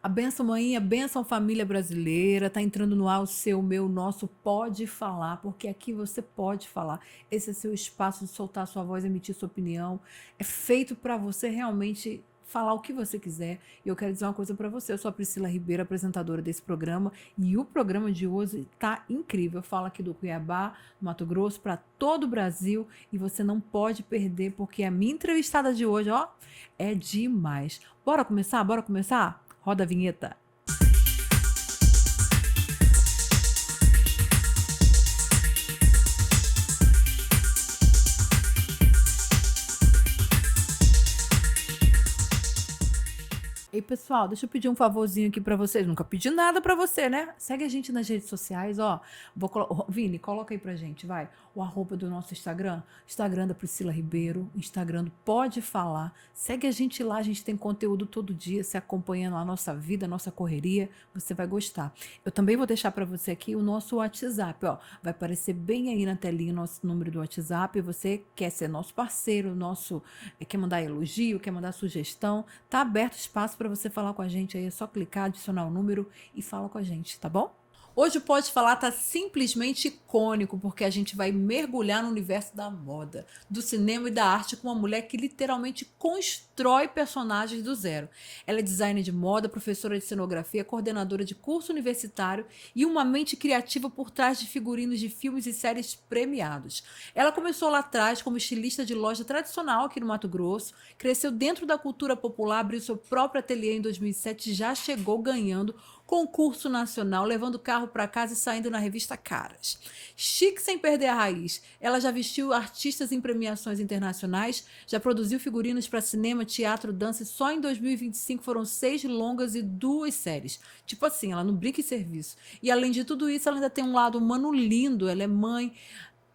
A benção mãe, a benção família brasileira, tá entrando no ar o seu, meu, nosso Pode Falar, porque aqui você pode falar. Esse é seu espaço de soltar sua voz, emitir sua opinião. É feito para você realmente falar o que você quiser. E eu quero dizer uma coisa para você. Eu sou a Priscila Ribeiro, apresentadora desse programa, e o programa de hoje tá incrível. Eu falo aqui do Cuiabá, Mato Grosso, para todo o Brasil, e você não pode perder, porque a minha entrevistada de hoje, ó, é demais. Bora começar? Bora começar? Roda a vinheta. Ei, pessoal, deixa eu pedir um favorzinho aqui pra vocês. Nunca pedi nada pra você, né? Segue a gente nas redes sociais, ó. Vini, coloca aí pra gente, vai. O arroba do nosso Instagram, Instagram da Priscila Ribeiro, Instagram do Pode Falar. Segue a gente lá, a gente tem conteúdo todo dia, se acompanhando a nossa vida, a nossa correria. Você vai gostar. Eu também vou deixar pra você aqui o nosso WhatsApp, ó. Vai aparecer bem aí na telinha o nosso número do WhatsApp. Você quer ser nosso parceiro, quer mandar elogio, quer mandar sugestão, tá aberto espaço para você falar com a gente aí, é só clicar, adicionar o número e fala com a gente, tá bom? Hoje o Pode Falar tá simplesmente icônico, porque a gente vai mergulhar no universo da moda, do cinema e da arte com uma mulher que literalmente constrói personagens do zero. Ela é designer de moda, professora de cenografia, coordenadora de curso universitário e uma mente criativa por trás de figurinos de filmes e séries premiados. Ela começou lá atrás como estilista de loja tradicional aqui no Mato Grosso, cresceu dentro da cultura popular, abriu seu próprio ateliê em 2007 e já chegou ganhando concurso nacional, levando carro para casa e saindo na revista Caras. Chique sem perder a raiz. Ela já vestiu artistas em premiações internacionais, já produziu figurinos para cinema, teatro, dança e só em 2025 foram 6 longas e 2 séries. Tipo assim, ela não brinca em serviço. E além de tudo isso, ela ainda tem um lado humano lindo. Ela é mãe,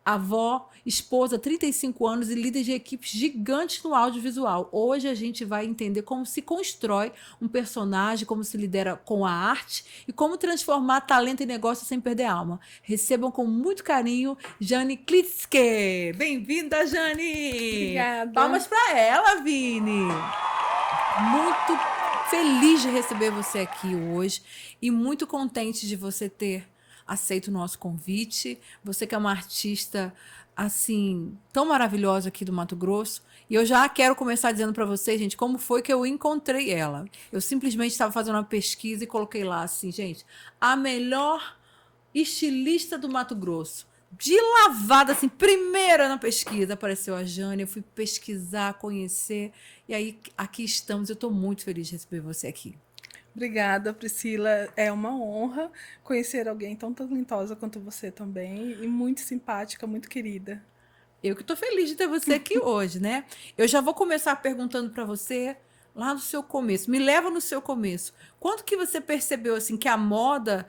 avó, esposa, 35 anos e líder de equipes gigantes no audiovisual. Hoje a gente vai entender como se constrói um personagem, como se lidera com a arte e como transformar talento em negócio sem perder a alma. Recebam com muito carinho Jane Klitzke. Bem-vinda, Jane! Obrigada. Palmas para ela, Vini! Muito feliz de receber você aqui hoje e muito contente de você ter aceito o nosso convite. Você que é uma artista assim tão maravilhosa aqui do Mato Grosso. E eu já quero começar dizendo para vocês, gente, como foi que eu encontrei ela. Eu simplesmente estava fazendo uma pesquisa e coloquei lá assim, gente, a melhor estilista do Mato Grosso. De lavada, assim, primeira na pesquisa apareceu a Jane. Eu fui pesquisar, conhecer. E aí, aqui estamos. Eu estou muito feliz de receber você aqui. Obrigada, Priscila. É uma honra conhecer alguém tão talentosa quanto você também e muito simpática, muito querida. Eu que estou feliz de ter você aqui hoje, né? Eu já vou começar perguntando para você lá no seu começo. Me leva no seu começo. Quando que você percebeu assim que a moda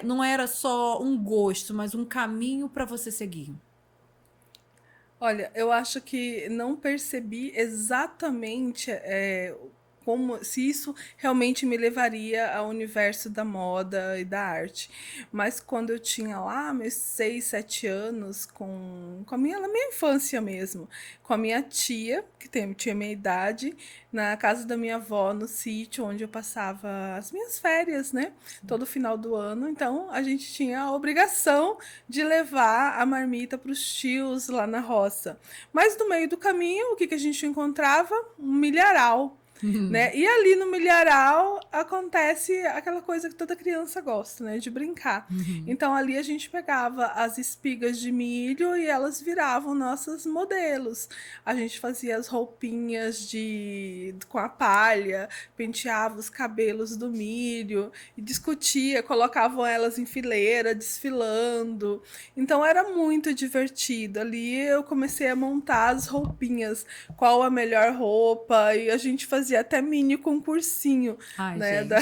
não era só um gosto, mas um caminho para você seguir? Olha, eu acho que não percebi exatamente como se isso realmente me levaria ao universo da moda e da arte. Mas quando eu tinha lá meus 6, 7 anos, na minha infância mesmo, com a minha tia, tinha minha idade, na casa da minha avó, no sítio, onde eu passava as minhas férias, né? Todo final do ano. Então, a gente tinha a obrigação de levar a marmita para os tios lá na roça. Mas no meio do caminho, o que a gente encontrava? Um milharal. Né? E ali no milharal acontece aquela coisa que toda criança gosta, né? De brincar. Então ali a gente pegava as espigas de milho e elas viravam nossos modelos. A gente fazia as roupinhas com a palha, penteava os cabelos do milho e discutia, colocavam elas em fileira, desfilando. Então era muito divertido. Ali eu comecei a montar as roupinhas, qual a melhor roupa, e a gente fazia até mini concursinho, Ai, né? gente.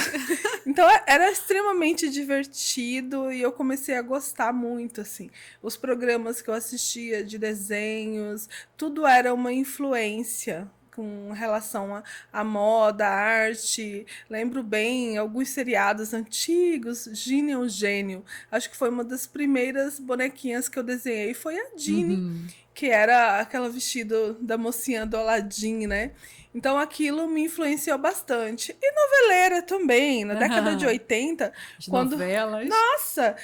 Então era extremamente divertido e eu comecei a gostar muito, assim. Os programas que eu assistia de desenhos, tudo era uma influência com relação à moda, à arte. Lembro bem alguns seriados antigos, Ginny é um Gênio. Acho que foi uma das primeiras bonequinhas que eu desenhei, foi a Ginny, que era aquele vestido da mocinha do Aladdin, né? Então aquilo me influenciou bastante. E noveleira também, na década de 80, As quando. novelas. Nossa!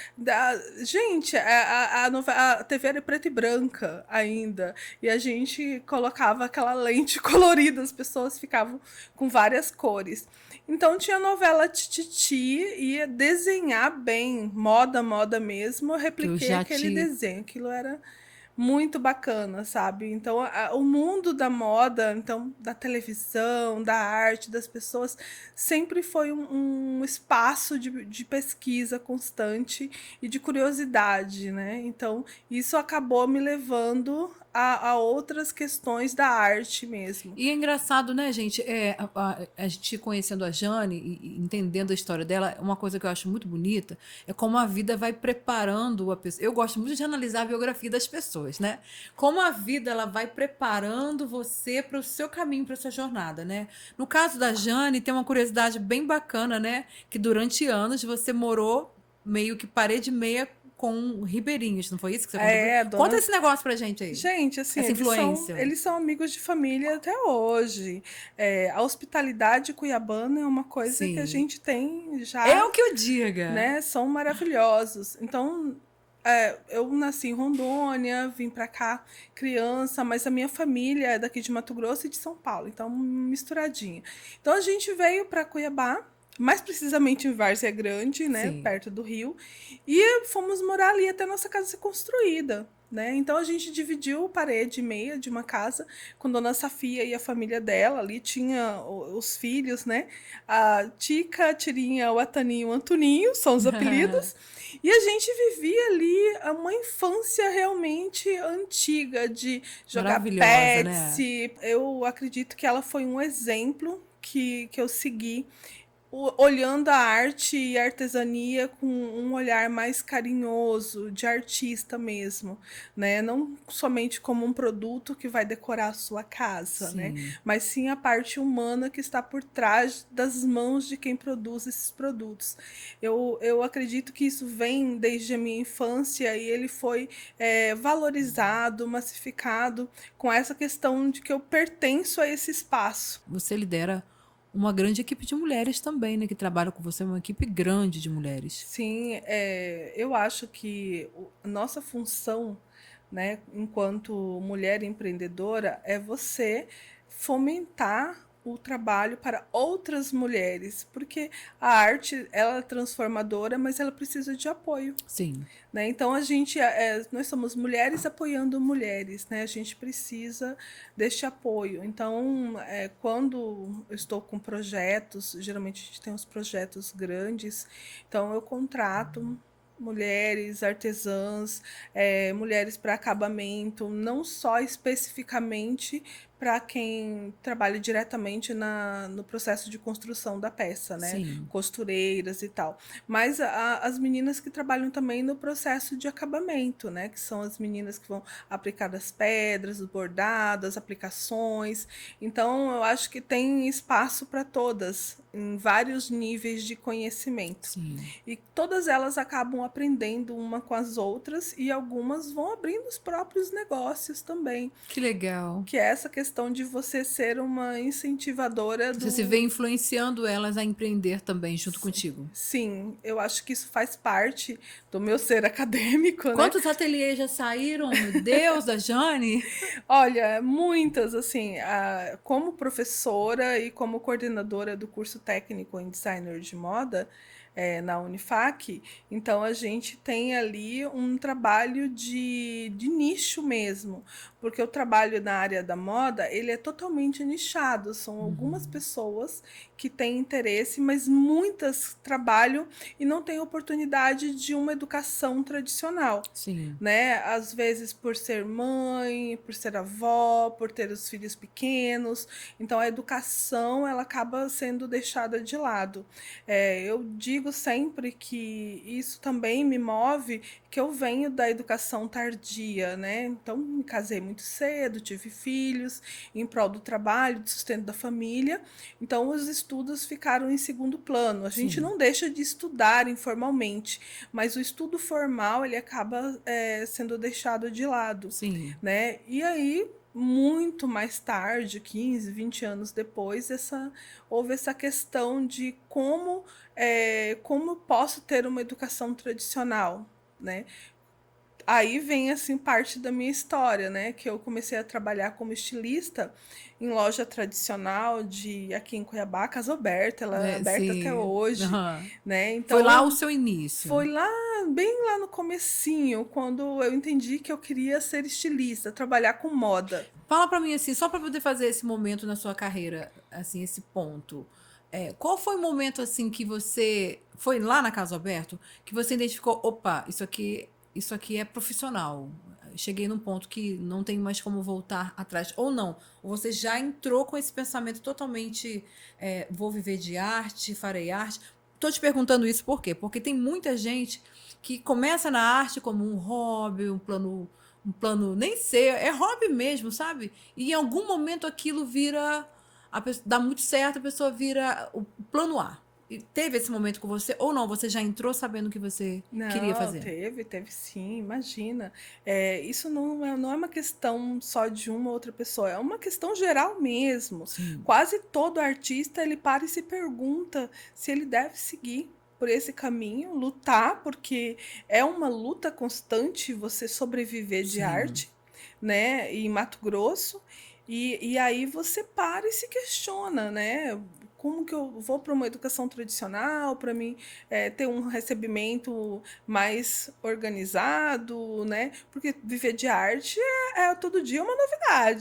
Gente, a TV era preta e branca ainda. E a gente colocava aquela lente colorida, as pessoas ficavam com várias cores. Então tinha novela Tititi, ia desenhar bem, moda, moda mesmo. Eu Que eu repliquei já aquele te. desenho, aquilo era muito bacana, sabe? Então, o mundo da moda, então, da televisão, da arte, das pessoas, sempre foi um espaço de pesquisa constante e de curiosidade, né? Então, isso acabou me levando a outras questões da arte mesmo. E é engraçado, né, gente? A gente conhecendo a Jane e entendendo a história dela, uma coisa que eu acho muito bonita é como a vida vai preparando a pessoa. Eu gosto muito de analisar a biografia das pessoas, né? Como a vida ela vai preparando você para o seu caminho, para a sua jornada, né? No caso da Jane, tem uma curiosidade bem bacana, né? Que durante anos você morou meio que parede e meia com ribeirinhos, não foi isso que você contou? Conta Dona. esse negócio pra gente aí. Gente, assim, Essa influência. eles são amigos de família até hoje. A hospitalidade cuiabana é uma coisa que a Sim. gente tem É já, o que eu diga. né? São maravilhosos. Então, eu nasci em Rondônia, vim para cá criança, mas a minha família é daqui de Mato Grosso e de São Paulo, então misturadinha. Então a gente veio para Cuiabá, mais precisamente em Várzea Grande, né, Sim. perto do Rio, e fomos morar ali até a nossa casa ser construída. Né? Então a gente dividiu parede e meia de uma casa com Dona Safia e a família dela. Ali tinha os filhos, né? A Tica, a Tirinha, o Ataninho, o Antoninho, são os apelidos. E a gente vivia ali uma infância realmente antiga de jogar Maravilhosa, né? pet. Eu acredito que ela foi um exemplo que eu segui olhando a arte e a artesania com um olhar mais carinhoso, de artista mesmo, né? Não somente como um produto que vai decorar a sua casa, né? Sim. Mas sim a parte humana que está por trás das mãos de quem produz esses produtos. Eu acredito que isso vem desde a minha infância e ele foi valorizado, massificado com essa questão de que eu pertenço a esse espaço. Você lidera uma grande equipe de mulheres também, né? Que trabalha com você, uma equipe grande de mulheres. Sim, eu acho que a nossa função, né, enquanto mulher empreendedora, é você fomentar o trabalho para outras mulheres, porque a arte ela é transformadora, mas ela precisa de apoio. Sim. Né? Então nós somos mulheres apoiando mulheres, né? A gente precisa deste apoio. Então, quando eu estou com projetos, geralmente a gente tem uns projetos grandes, então eu contrato mulheres artesãs, mulheres para acabamento, não só especificamente para quem trabalha diretamente no processo de construção da peça, né? Sim. Costureiras e tal. Mas as meninas que trabalham também no processo de acabamento, né? Que são as meninas que vão aplicar as pedras, os bordados, as aplicações. Então, eu acho que tem espaço para todas, em vários níveis de conhecimento. Sim. E todas elas acabam aprendendo uma com as outras e algumas vão abrindo os próprios negócios também. Que legal. Que é essa questão de você ser uma incentivadora do... Você se vê influenciando elas a empreender também junto contigo. Sim, eu acho que isso faz parte do meu ser acadêmico, né? Quantos ateliês já saíram, meu Deus, da Jane? Olha, muitas, assim, como professora e como coordenadora do curso técnico em designer de moda, na Unifac, então a gente tem ali um trabalho de nicho mesmo, porque o trabalho na área da moda, ele é totalmente nichado, são algumas pessoas que têm interesse, mas muitas trabalham e não têm oportunidade de uma educação tradicional. Sim. Né? Às vezes por ser mãe, por ser avó, por ter os filhos pequenos, então a educação ela acaba sendo deixada de lado. Eu digo digo sempre que isso também me move, que eu venho da educação tardia, né? Então, me casei muito cedo, tive filhos, em prol do trabalho, do sustento da família. Então, os estudos ficaram em segundo plano. A gente Sim, não deixa de estudar informalmente, mas o estudo formal, ele acaba sendo deixado de lado, sim, né? E aí, muito mais tarde, 15, 20 anos depois, houve essa questão de como eu posso ter uma educação tradicional, né? Aí vem assim parte da minha história, né? Que eu comecei a trabalhar como estilista em loja tradicional de aqui em Cuiabá, Casa Aberta, ela é né? aberta até Sim. hoje, Aham. né? Foi Então lá o eu seu início. foi lá, bem lá no comecinho, quando eu entendi que eu queria ser estilista, trabalhar com moda. Fala pra mim assim, só pra poder fazer esse momento na sua carreira, assim, esse ponto. Qual foi o momento assim que você foi lá na Caso Aberto que você identificou, opa, isso aqui é profissional. Cheguei num ponto que não tem mais como voltar atrás. Ou não, ou você já entrou com esse pensamento totalmente, vou viver de arte, farei arte. Tô te perguntando isso por quê? Porque tem muita gente que começa na arte como um hobby, um plano nem ser, é hobby mesmo, sabe? E em algum momento aquilo vira, dá muito certo, a pessoa vira o plano A. E teve esse momento com você ou não? Você já entrou sabendo o que você queria Não, fazer? teve sim, imagina. Isso não é uma questão só de uma ou outra pessoa, é uma questão geral mesmo. Sim, Quase todo artista ele para e se pergunta se ele deve seguir por esse caminho, lutar, porque é uma luta constante você sobreviver de sim, arte, né, em Mato Grosso. E aí você para e se questiona, né? Como que eu vou para uma educação tradicional, para mim ter um recebimento mais organizado, né? Porque viver de arte todo dia uma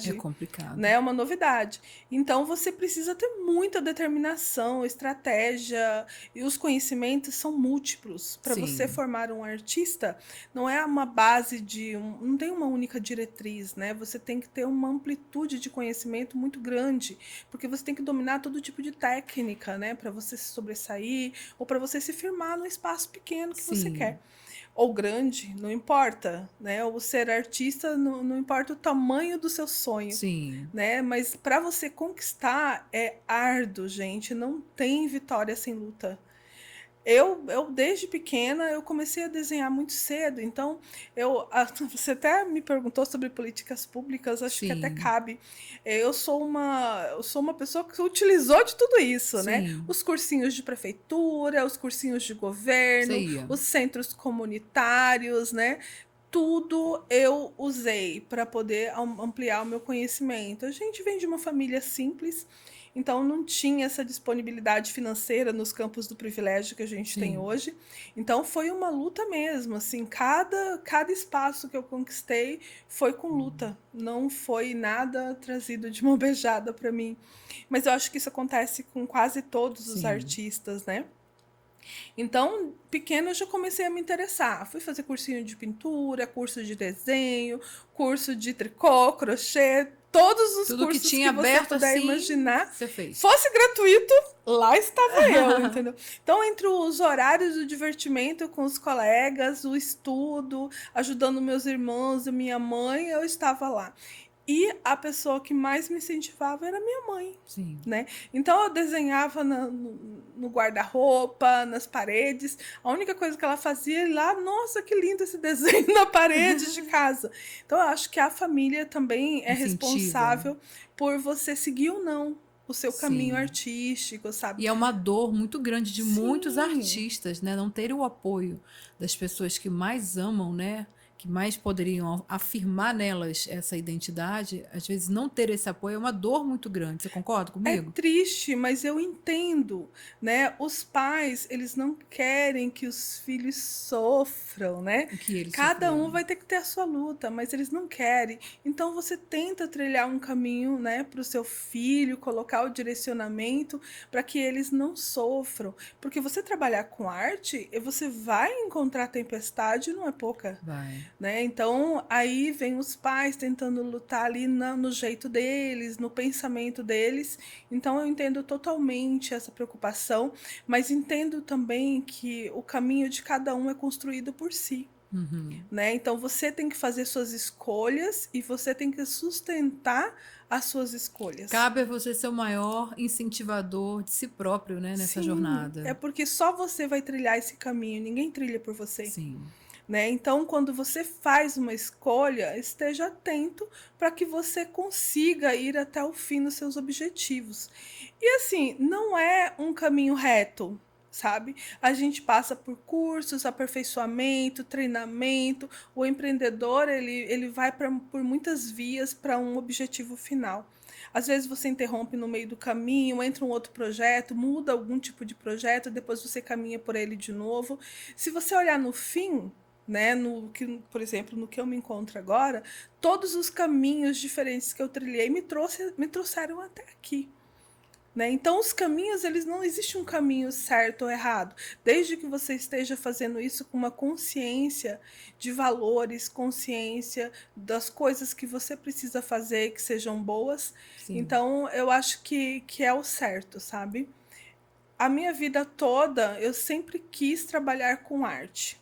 é novidade, complicado. né? Uma novidade. Então você precisa ter muita determinação, estratégia, e os conhecimentos são múltiplos. Para você Sim, formar um artista, não é uma base não tem uma única diretriz, né? Você tem que ter uma amplitude de conhecimento muito grande, porque você tem que dominar todo tipo de técnica, né? Para você se sobressair ou para você se firmar no espaço pequeno que você sim, quer ou grande, não importa, né? Ou ser artista, não importa o tamanho do seu sonho, sim, né? Mas para você conquistar é árduo, gente. Não tem vitória sem luta. Eu desde pequena, eu comecei a desenhar muito cedo, então você até me perguntou sobre políticas públicas, acho que até sim, cabe. Eu sou uma pessoa que utilizou de tudo isso, né? sim. Os cursinhos de prefeitura, os cursinhos de Isso governo, aí. os centros comunitários, né? Tudo eu usei para poder ampliar o meu conhecimento. A gente vem de uma família simples, então não tinha essa disponibilidade financeira nos campos do privilégio que a gente tem Sim, hoje. Então foi uma luta mesmo, assim, cada espaço que eu conquistei foi com luta, não foi nada trazido de mão beijada para mim. Mas eu acho que isso acontece com quase todos os sim. artistas, né? Então, pequena eu já comecei a me interessar. Fui fazer cursinho de pintura, curso de desenho, curso de tricô, crochê, todos os Tudo que cursos tinha que você aberto puder assim, imaginar. você fez. Fosse gratuito, lá estava eu, entendeu? Então, entre os horários do divertimento com os colegas, o estudo, ajudando meus irmãos e minha mãe, eu estava lá. E a pessoa que mais me incentivava era minha mãe, Sim, né? Então eu desenhava no guarda-roupa, nas paredes. A única coisa que ela fazia é ir lá, nossa, que lindo esse desenho na parede de casa. Então eu acho que a família também é incentiva. responsável por você seguir ou não o seu caminho Sim. artístico, sabe? E é uma dor muito grande de muitos Sim, artistas, né? Não ter o apoio das pessoas que mais amam, né? Que mais poderiam afirmar nelas essa identidade, às vezes não ter esse apoio é uma dor muito grande. Você concorda é comigo? triste, mas eu entendo, né? Os pais, eles não querem que os filhos sofram, né? O que eles Cada um sofreram. vai ter que ter a sua luta, mas eles não querem. Então você tenta trilhar um caminho, né, para o seu filho, colocar o direcionamento para que eles não sofram, porque você trabalhar com arte, você vai encontrar tempestade, não é pouca. Vai. né? Então, aí vem os pais tentando lutar ali no jeito deles, no pensamento deles. Então, eu entendo totalmente essa preocupação, mas entendo também que o caminho de cada um é construído por si. Uhum. Né? Então, você tem que fazer suas escolhas e você tem que sustentar as suas escolhas. Cabe a você ser o maior incentivador de si próprio, né, nessa Sim, é jornada. porque só você vai trilhar esse caminho, ninguém trilha por você. Sim. Né? Então, quando você faz uma escolha, esteja atento para que você consiga ir até o fim dos seus objetivos. E assim, não é um caminho reto, sabe? A gente passa por cursos, aperfeiçoamento, treinamento. O empreendedor, ele vai por muitas vias para um objetivo final. Às vezes você interrompe no meio do caminho, entra um outro projeto, muda algum tipo de projeto, depois você caminha por ele de novo. Se você olhar no fim, né, no que, por exemplo, no que eu me encontro agora, todos os caminhos diferentes que eu trilhei me trouxeram até aqui. Né? Então, os caminhos, eles não existe um caminho certo ou errado. Desde que você esteja fazendo isso com uma consciência de valores, consciência das coisas que você precisa fazer que sejam boas. Sim. Então, eu acho que é o certo, sabe? A minha vida toda, eu sempre quis trabalhar com arte.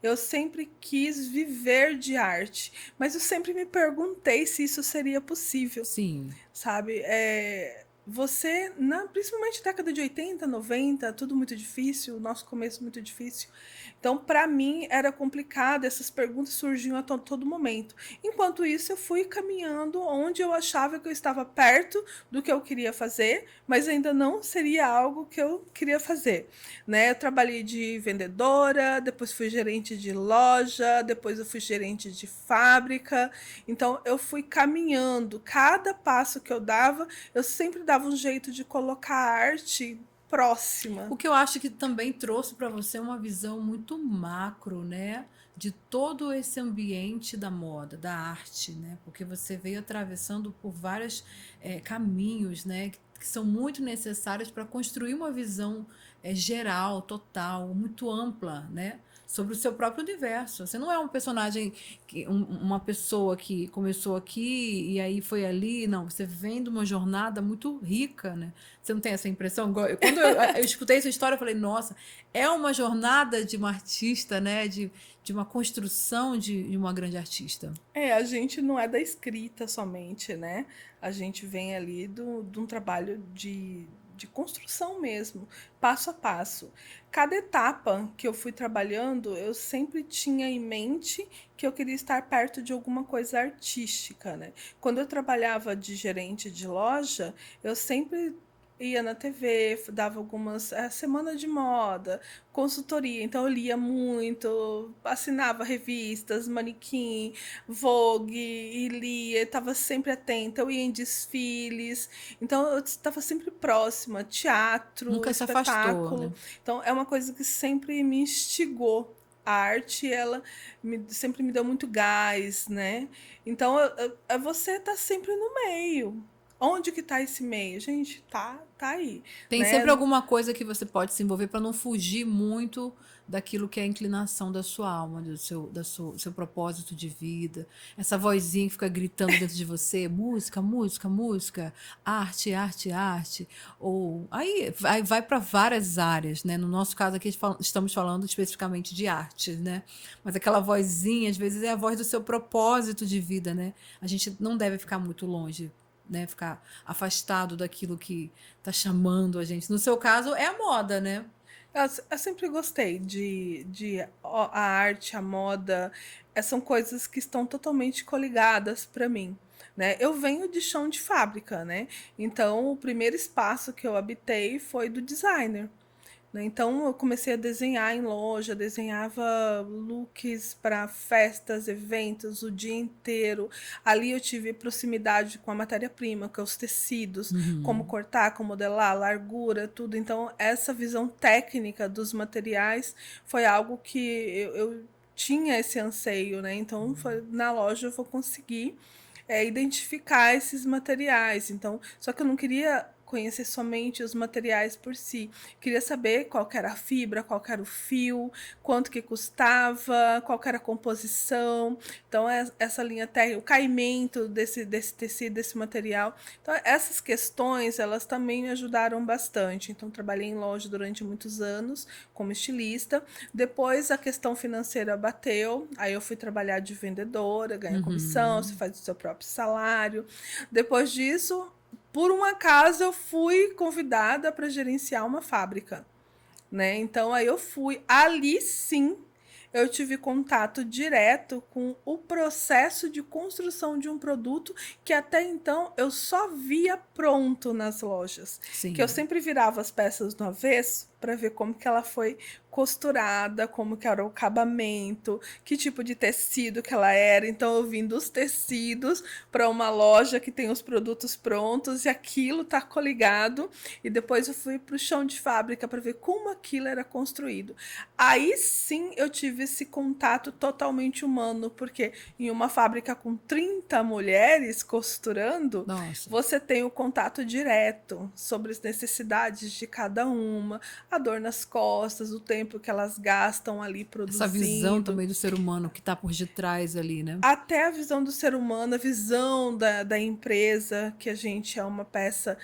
Eu sempre quis viver de arte, mas eu sempre me perguntei se isso seria possível, Sim. sabe? Você, principalmente na década de 80, 90, tudo muito difícil, o nosso começo muito difícil. Então, para mim, era complicado, essas perguntas surgiam a todo momento. Enquanto isso, eu fui caminhando onde eu achava que eu estava perto do que eu queria fazer, mas ainda não seria algo que eu queria fazer. Né? Eu trabalhei de vendedora, depois fui gerente de loja, depois eu fui gerente de fábrica. Então, eu fui caminhando. Cada passo que eu dava, eu sempre dava um jeito de colocar a arte próxima. O que eu acho que também trouxe para você uma visão muito macro, né, de todo esse ambiente da moda, da arte, né, porque você veio atravessando por vários caminhos, né, que são muito necessários para construir uma visão geral, total, muito ampla, né, sobre o seu próprio universo. Você não é um personagem, uma pessoa que começou aqui e aí foi ali, não. Você vem de uma jornada muito rica, né? Você não tem essa impressão? Quando eu escutei essa história, eu falei, nossa, é uma jornada de uma artista, né? De uma construção de uma grande artista. A gente não é da escrita somente, né? A gente vem ali de um trabalho de construção mesmo, passo a passo. Cada etapa que eu fui trabalhando, eu sempre tinha em mente que eu queria estar perto de alguma coisa artística, né? Quando eu trabalhava de gerente de loja, eu sempre ia na TV, dava algumas semana de moda, consultoria, então eu lia muito, assinava revistas, Manequim, Vogue, e lia, estava sempre atenta, eu ia em desfiles, então eu estava sempre próxima, teatro, Nunca se afastou, né? espetáculo, então é uma coisa que sempre me instigou. A arte, ela sempre me deu muito gás, né? Então, você tá sempre no meio. Onde que tá esse meio? Gente, tá aí, Tem né? sempre alguma coisa que você pode se envolver para não fugir muito daquilo que é a inclinação da sua alma, seu propósito de vida. Essa vozinha que fica gritando dentro de você, música, música, música, arte, arte, arte. Ou aí vai para várias áreas, né? No nosso caso aqui estamos falando especificamente de arte, né? Mas aquela vozinha, às vezes, é a voz do seu propósito de vida, né? A gente não deve ficar muito longe, né? Ficar afastado daquilo que tá chamando a gente. No seu caso, é a moda, né? Eu sempre gostei a arte, a moda, são coisas que estão totalmente coligadas para mim. Né? Eu venho de chão de fábrica, né? Então o primeiro espaço que eu habitei foi do designer. Né? Então eu comecei a desenhar em loja, desenhava looks para festas, eventos, o dia inteiro. Ali eu tive proximidade com a matéria-prima, com os tecidos, como Uhum. cortar, como modelar, largura, tudo. Então essa visão técnica dos materiais foi algo que eu tinha esse anseio, né? Então na loja eu vou conseguir identificar esses materiais. Então, só que eu não queria conhecer somente os materiais por si. Queria saber qual que era a fibra, qual que era o fio, quanto que custava, qual que era a composição. Então, essa linha técnica, o caimento desse tecido, desse material. Então, essas questões, elas também me ajudaram bastante. Então, trabalhei em loja durante muitos anos como estilista. Depois, a questão financeira bateu. Aí, eu fui trabalhar de vendedora, ganha comissão, você faz o seu próprio salário. Depois disso, por um acaso, eu fui convidada para gerenciar uma fábrica, né? Então, aí eu fui. Ali, sim, eu tive contato direto com o processo de construção de um produto que até então eu só via pronto nas lojas. Sim. Que eu sempre virava as peças no avesso para ver como que ela foi costurada, como que era o acabamento, que tipo de tecido que ela era. Então eu vim dos tecidos para uma loja que tem os produtos prontos e aquilo tá coligado, e depois eu fui para o chão de fábrica para ver como aquilo era construído. Aí sim eu tive esse contato totalmente humano, porque em uma fábrica com 30 mulheres costurando, Nossa. você tem o contato direto sobre as necessidades de cada uma, a dor nas costas, o tempo que elas gastam ali produzindo. Essa visão também do ser humano que está por detrás ali, né? Até a visão do ser humano, a visão da empresa, que a gente é uma peça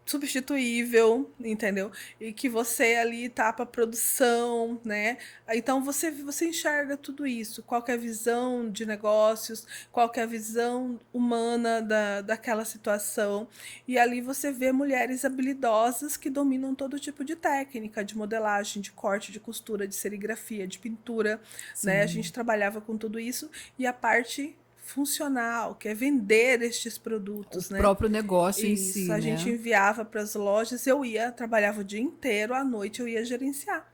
substituível, entendeu? E que você ali tá para produção, né? Então você enxerga tudo isso, qual que é a visão de negócios, qual que é a visão humana daquela situação, e ali você vê mulheres habilidosas que dominam todo tipo de técnica, de modelagem, de corte, de costura, de serigrafia, de pintura, né? A gente trabalhava com tudo isso, e a parte funcional, que é vender estes produtos, o né? próprio negócio em Isso, si, a né? gente enviava para as lojas, eu ia, trabalhava o dia inteiro, à noite eu ia gerenciar.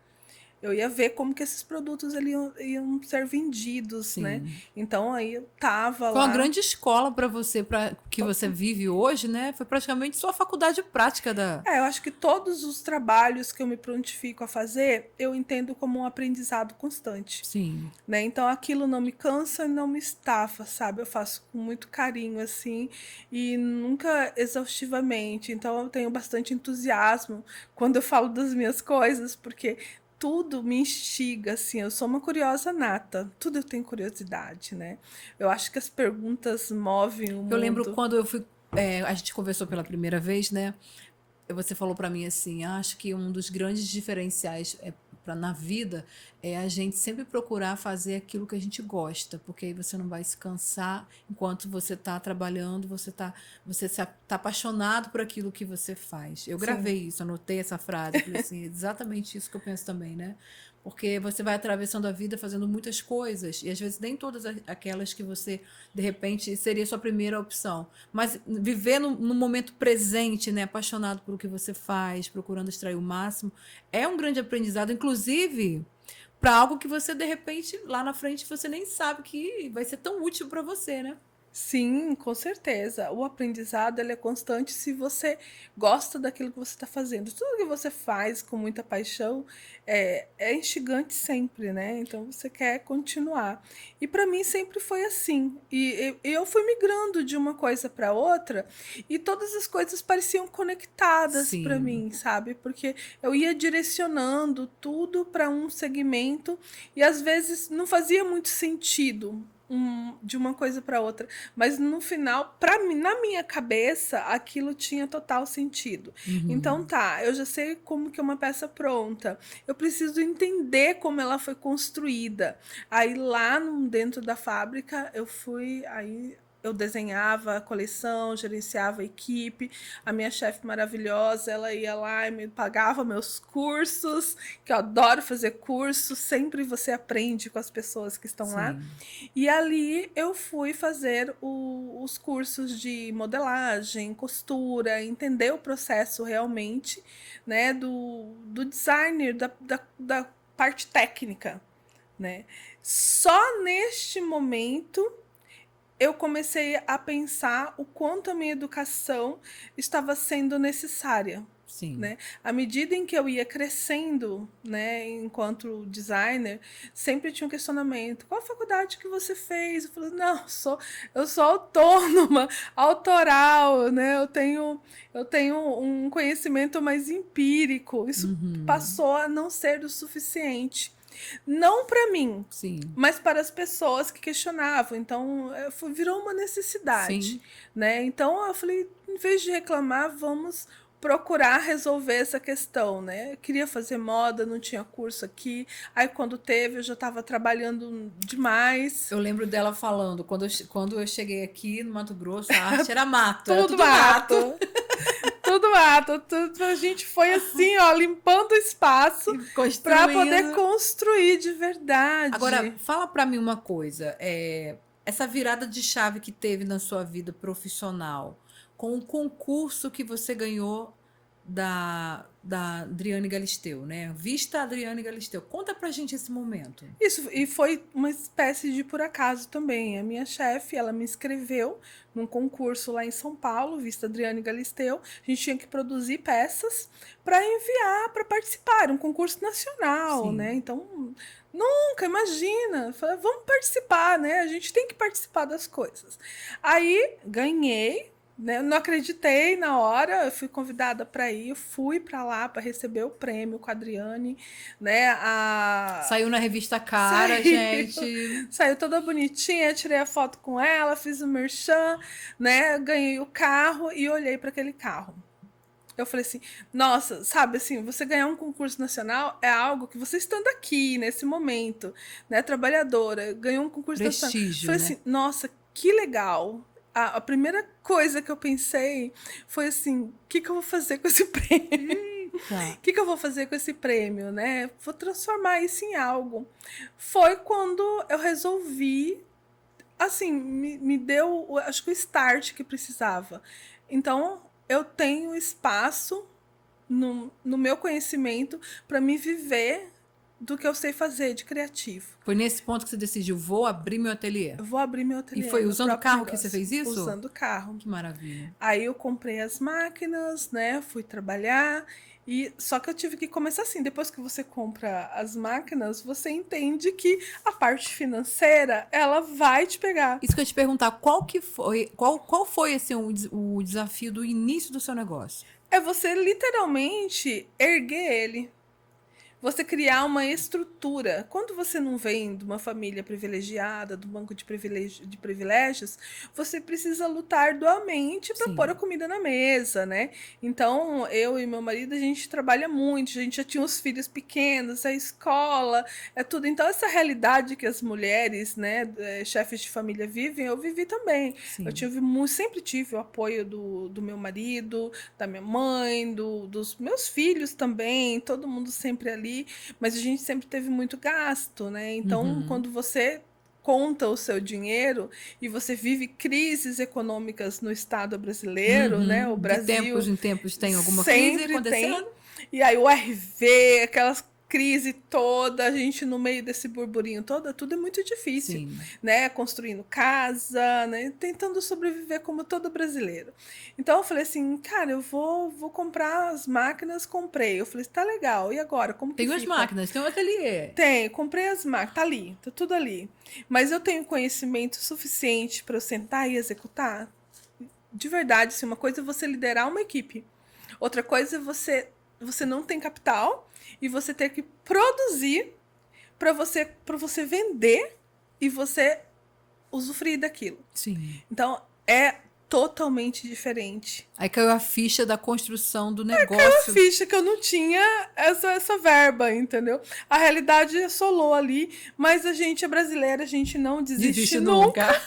Eu ia ver como que esses produtos ali iam ser vendidos, né? Sim. Então aí eu tava Foi lá. uma grande escola para você, para que você vive hoje, né? Foi praticamente sua faculdade prática da. Eu acho que todos os trabalhos que eu me prontifico a fazer, eu entendo como um aprendizado constante. Sim. Né? Então aquilo não me cansa e não me estafa, sabe? Eu faço com muito carinho, assim, e nunca exaustivamente. Então eu tenho bastante entusiasmo quando eu falo das minhas coisas, porque tudo me instiga, assim. Eu sou uma curiosa nata, tudo eu tenho curiosidade, né? Eu acho que as perguntas movem o mundo. Eu lembro quando eu fui. A gente conversou pela primeira vez, né? Você falou para mim assim, acho que um dos grandes diferenciais na vida é a gente sempre procurar fazer aquilo que a gente gosta, porque aí você não vai se cansar enquanto você está trabalhando, você tá apaixonado por aquilo que você faz. Eu gravei isso, anotei essa frase, falei assim, exatamente isso que eu penso também, né? Porque você vai atravessando a vida fazendo muitas coisas, e às vezes nem todas aquelas que você, de repente, seria sua primeira opção. Mas viver no momento presente, né, apaixonado pelo que você faz, procurando extrair o máximo, é um grande aprendizado, inclusive para algo que você, de repente, lá na frente, você nem sabe que vai ser tão útil para você, né? Sim, com certeza. O aprendizado ele é constante se você gosta daquilo que você está fazendo. Tudo que você faz com muita paixão é instigante sempre, né? Então você quer continuar. E para mim sempre foi assim. E eu fui migrando de uma coisa para outra e todas as coisas pareciam conectadas para Sim. mim, sabe? Porque eu ia direcionando tudo para um segmento e às vezes não fazia muito sentido de uma coisa para outra, mas no final, para mim, na minha cabeça, aquilo tinha total sentido. Então tá, eu já sei como que é uma peça pronta. Eu preciso entender como ela foi construída. Aí lá dentro da fábrica, eu desenhava a coleção, gerenciava a equipe. A minha chefe maravilhosa, ela ia lá e me pagava meus cursos, que eu adoro fazer curso, sempre você aprende com as pessoas que estão lá. E ali eu fui fazer os cursos de modelagem, costura, entender o processo realmente, né, do designer, da parte técnica, né. Só neste momento eu comecei a pensar o quanto a minha educação estava sendo necessária. Sim. Né? À medida em que eu ia crescendo, né, enquanto designer, sempre tinha um questionamento: qual a faculdade que você fez? Eu falei: não, eu sou autônoma, autoral, né? Eu tenho um conhecimento mais empírico. Isso passou a não ser o suficiente. Não para mim, Sim. mas para as pessoas que questionavam. Então, virou uma necessidade. Sim. Né? Então, eu falei, em vez de reclamar, vamos procurar resolver essa questão, né? Eu queria fazer moda, não tinha curso aqui. Aí, quando teve, eu já estava trabalhando demais. Eu lembro dela falando, quando eu cheguei aqui no Mato Grosso, a arte era mato. Tudo era tudo mato. Tudo mato. A gente foi assim, ó, limpando o espaço para poder construir de verdade. Agora, fala para mim uma coisa. Essa virada de chave que teve na sua vida profissional, com o concurso que você ganhou da Adriane Galisteu, né? Vista Adriane Galisteu. Conta pra gente esse momento. Isso, e foi uma espécie de por acaso também. A minha chefe, ela me inscreveu num concurso lá em São Paulo, Vista Adriane Galisteu. A gente tinha que produzir peças para enviar, para participar. Era um concurso nacional, Sim. né? Então, nunca, imagina. Falei, vamos participar, né? A gente tem que participar das coisas. Aí, ganhei. Né? Eu não acreditei na hora, eu fui convidada para ir, eu fui para lá para receber o prêmio com a Adriane, né? Saiu na revista Cara, gente. Saiu toda bonitinha, tirei a foto com ela, fiz o merchan, né? Ganhei o carro e olhei para aquele carro. Eu falei assim, nossa, sabe assim, você ganhar um concurso nacional é algo que você estando aqui, nesse momento, né? Trabalhadora, ganhou um concurso Prestígio, nacional. Falei né? assim, nossa, que legal. A primeira coisa que eu pensei foi assim, o que eu vou fazer com esse prêmio? O que eu vou fazer com esse prêmio, né? Vou transformar isso em algo. Foi quando eu resolvi, assim, me deu, acho que o start que precisava. Então, eu tenho espaço no meu conhecimento para me viver do que eu sei fazer de criativo. Foi nesse ponto que você decidiu, vou abrir meu ateliê. Eu vou abrir meu ateliê. E foi usando o carro que você fez isso? Usando o carro. Que maravilha. Aí eu comprei as máquinas, né? Fui trabalhar. Só que eu tive que começar assim. Depois que você compra as máquinas, você entende que a parte financeira, ela vai te pegar. Isso que eu ia te perguntar, qual foi assim, o desafio do início do seu negócio? É você literalmente erguer ele. Você criar uma estrutura. Quando você não vem de uma família privilegiada, do banco de privilégios, você precisa lutar arduamente para pôr a comida na mesa, né? Então, eu e meu marido, a gente trabalha muito, a gente já tinha os filhos pequenos, a escola, é tudo. Então, essa realidade que as mulheres, né, chefes de família vivem, eu vivi também. Sim. Eu sempre tive o apoio do meu marido, da minha mãe, dos meus filhos também, todo mundo sempre ali. Mas a gente sempre teve muito gasto, né? Então, quando você conta o seu dinheiro e você vive crises econômicas no Estado brasileiro, né? O Brasil... De tempos em tempos tem alguma crise acontecendo? E aí o RV, aquelas crise toda, a gente no meio desse burburinho todo, tudo é muito difícil, né? Construindo casa, né? Tentando sobreviver como todo brasileiro. Então eu falei assim, cara, eu vou comprar as máquinas, comprei. Eu falei, tá legal, e agora? Como que tem as máquinas, tem um ateliê. Tem, comprei as máquinas, tá ali, tá tudo ali. Mas eu tenho conhecimento suficiente para eu sentar e executar? De verdade, assim, uma coisa é você liderar uma equipe. Outra coisa é você não tem capital e você ter que produzir para você vender e você usufruir daquilo. Sim. Então, é totalmente diferente. Aí caiu a ficha da construção do negócio. Caiu a ficha que eu não tinha essa verba, entendeu? A realidade assolou ali, mas a gente é brasileira, a gente não desiste nunca.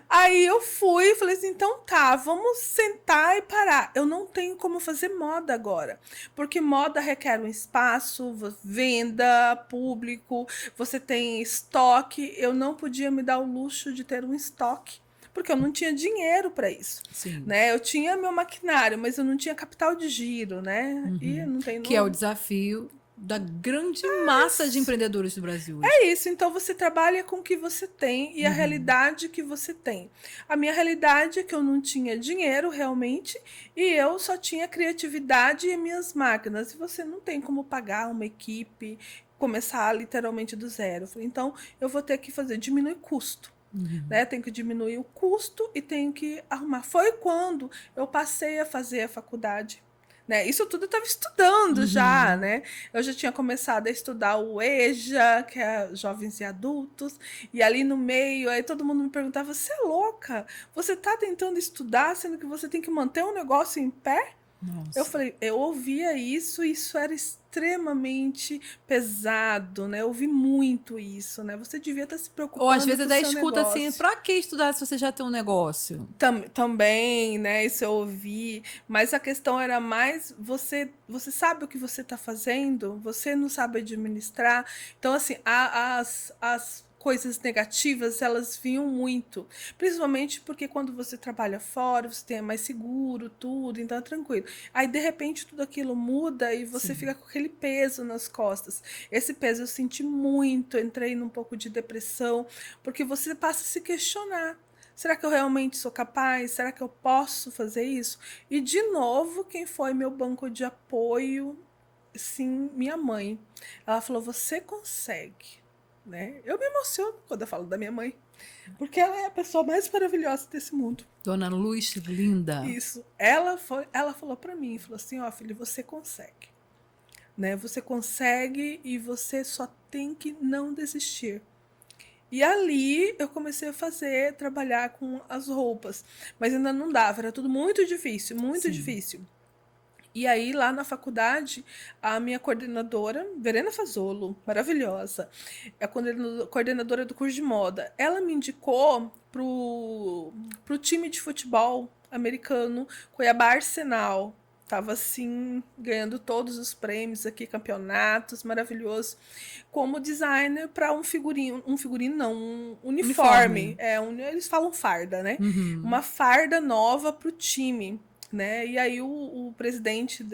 Aí eu fui e falei assim, então tá, vamos sentar e parar. Eu não tenho como fazer moda agora, porque moda requer um espaço, venda, público, você tem estoque. Eu não podia me dar o luxo de ter um estoque, porque eu não tinha dinheiro para isso. Né? Eu tinha meu maquinário, mas eu não tinha capital de giro, né? E não tem que é o desafio da grande massa de empreendedores do Brasil hoje. É isso, então você trabalha com o que você tem e a realidade que você tem. A minha realidade é que eu não tinha dinheiro realmente e eu só tinha criatividade e minhas máquinas. E você não tem como pagar uma equipe, começar literalmente do zero. Eu falei, então eu vou ter que diminuir custo. Né? Tenho que diminuir o custo e tenho que arrumar. Foi quando eu passei a fazer a faculdade. Né? Isso tudo eu estava estudando já, né? Eu já tinha começado a estudar o EJA, que é Jovens e Adultos, e ali no meio, aí todo mundo me perguntava, você é louca? Você está tentando estudar, sendo que você tem que manter um negócio em pé? Nossa. Eu falei, eu ouvia isso, e isso era extremamente pesado, né? Eu ouvi muito isso, né? Você devia estar se preocupando Ou às vezes com o até seu escuta assim, negócio. pra que estudar se você já tem um negócio? Também, né? Isso eu ouvi, mas a questão era mais você sabe o que você está fazendo, você não sabe administrar. Então, assim, as coisas negativas elas vinham muito, principalmente porque quando você trabalha fora, você tem mais seguro, tudo, então é tranquilo. Aí de repente tudo aquilo muda e você fica com aquele peso nas costas. Esse peso eu senti muito, entrei num pouco de depressão, porque você passa a se questionar. Será que eu realmente sou capaz? Será que eu posso fazer isso? E, de novo, quem foi meu banco de apoio? Sim, minha mãe. Ela falou, você consegue. Né? Eu me emociono quando eu falo da minha mãe. Porque ela é a pessoa mais maravilhosa desse mundo. Dona Luz, linda. Isso. Ela falou para mim, falou assim, ó, filho, você consegue. Né? Você consegue e você só tem que não desistir. E ali eu comecei a trabalhar com as roupas. Mas ainda não dava, era tudo muito difícil, muito difícil. E aí, lá na faculdade, a minha coordenadora, Verena Fazolo, maravilhosa, é a coordenadora do curso de moda, ela me indicou pro time de futebol americano Cuiabá Arsenal. Tava assim, ganhando todos os prêmios aqui, campeonatos, maravilhoso. Como designer para um figurino não, um uniforme. Eles falam farda, né? Uma farda nova pro time. Né? E aí o presidente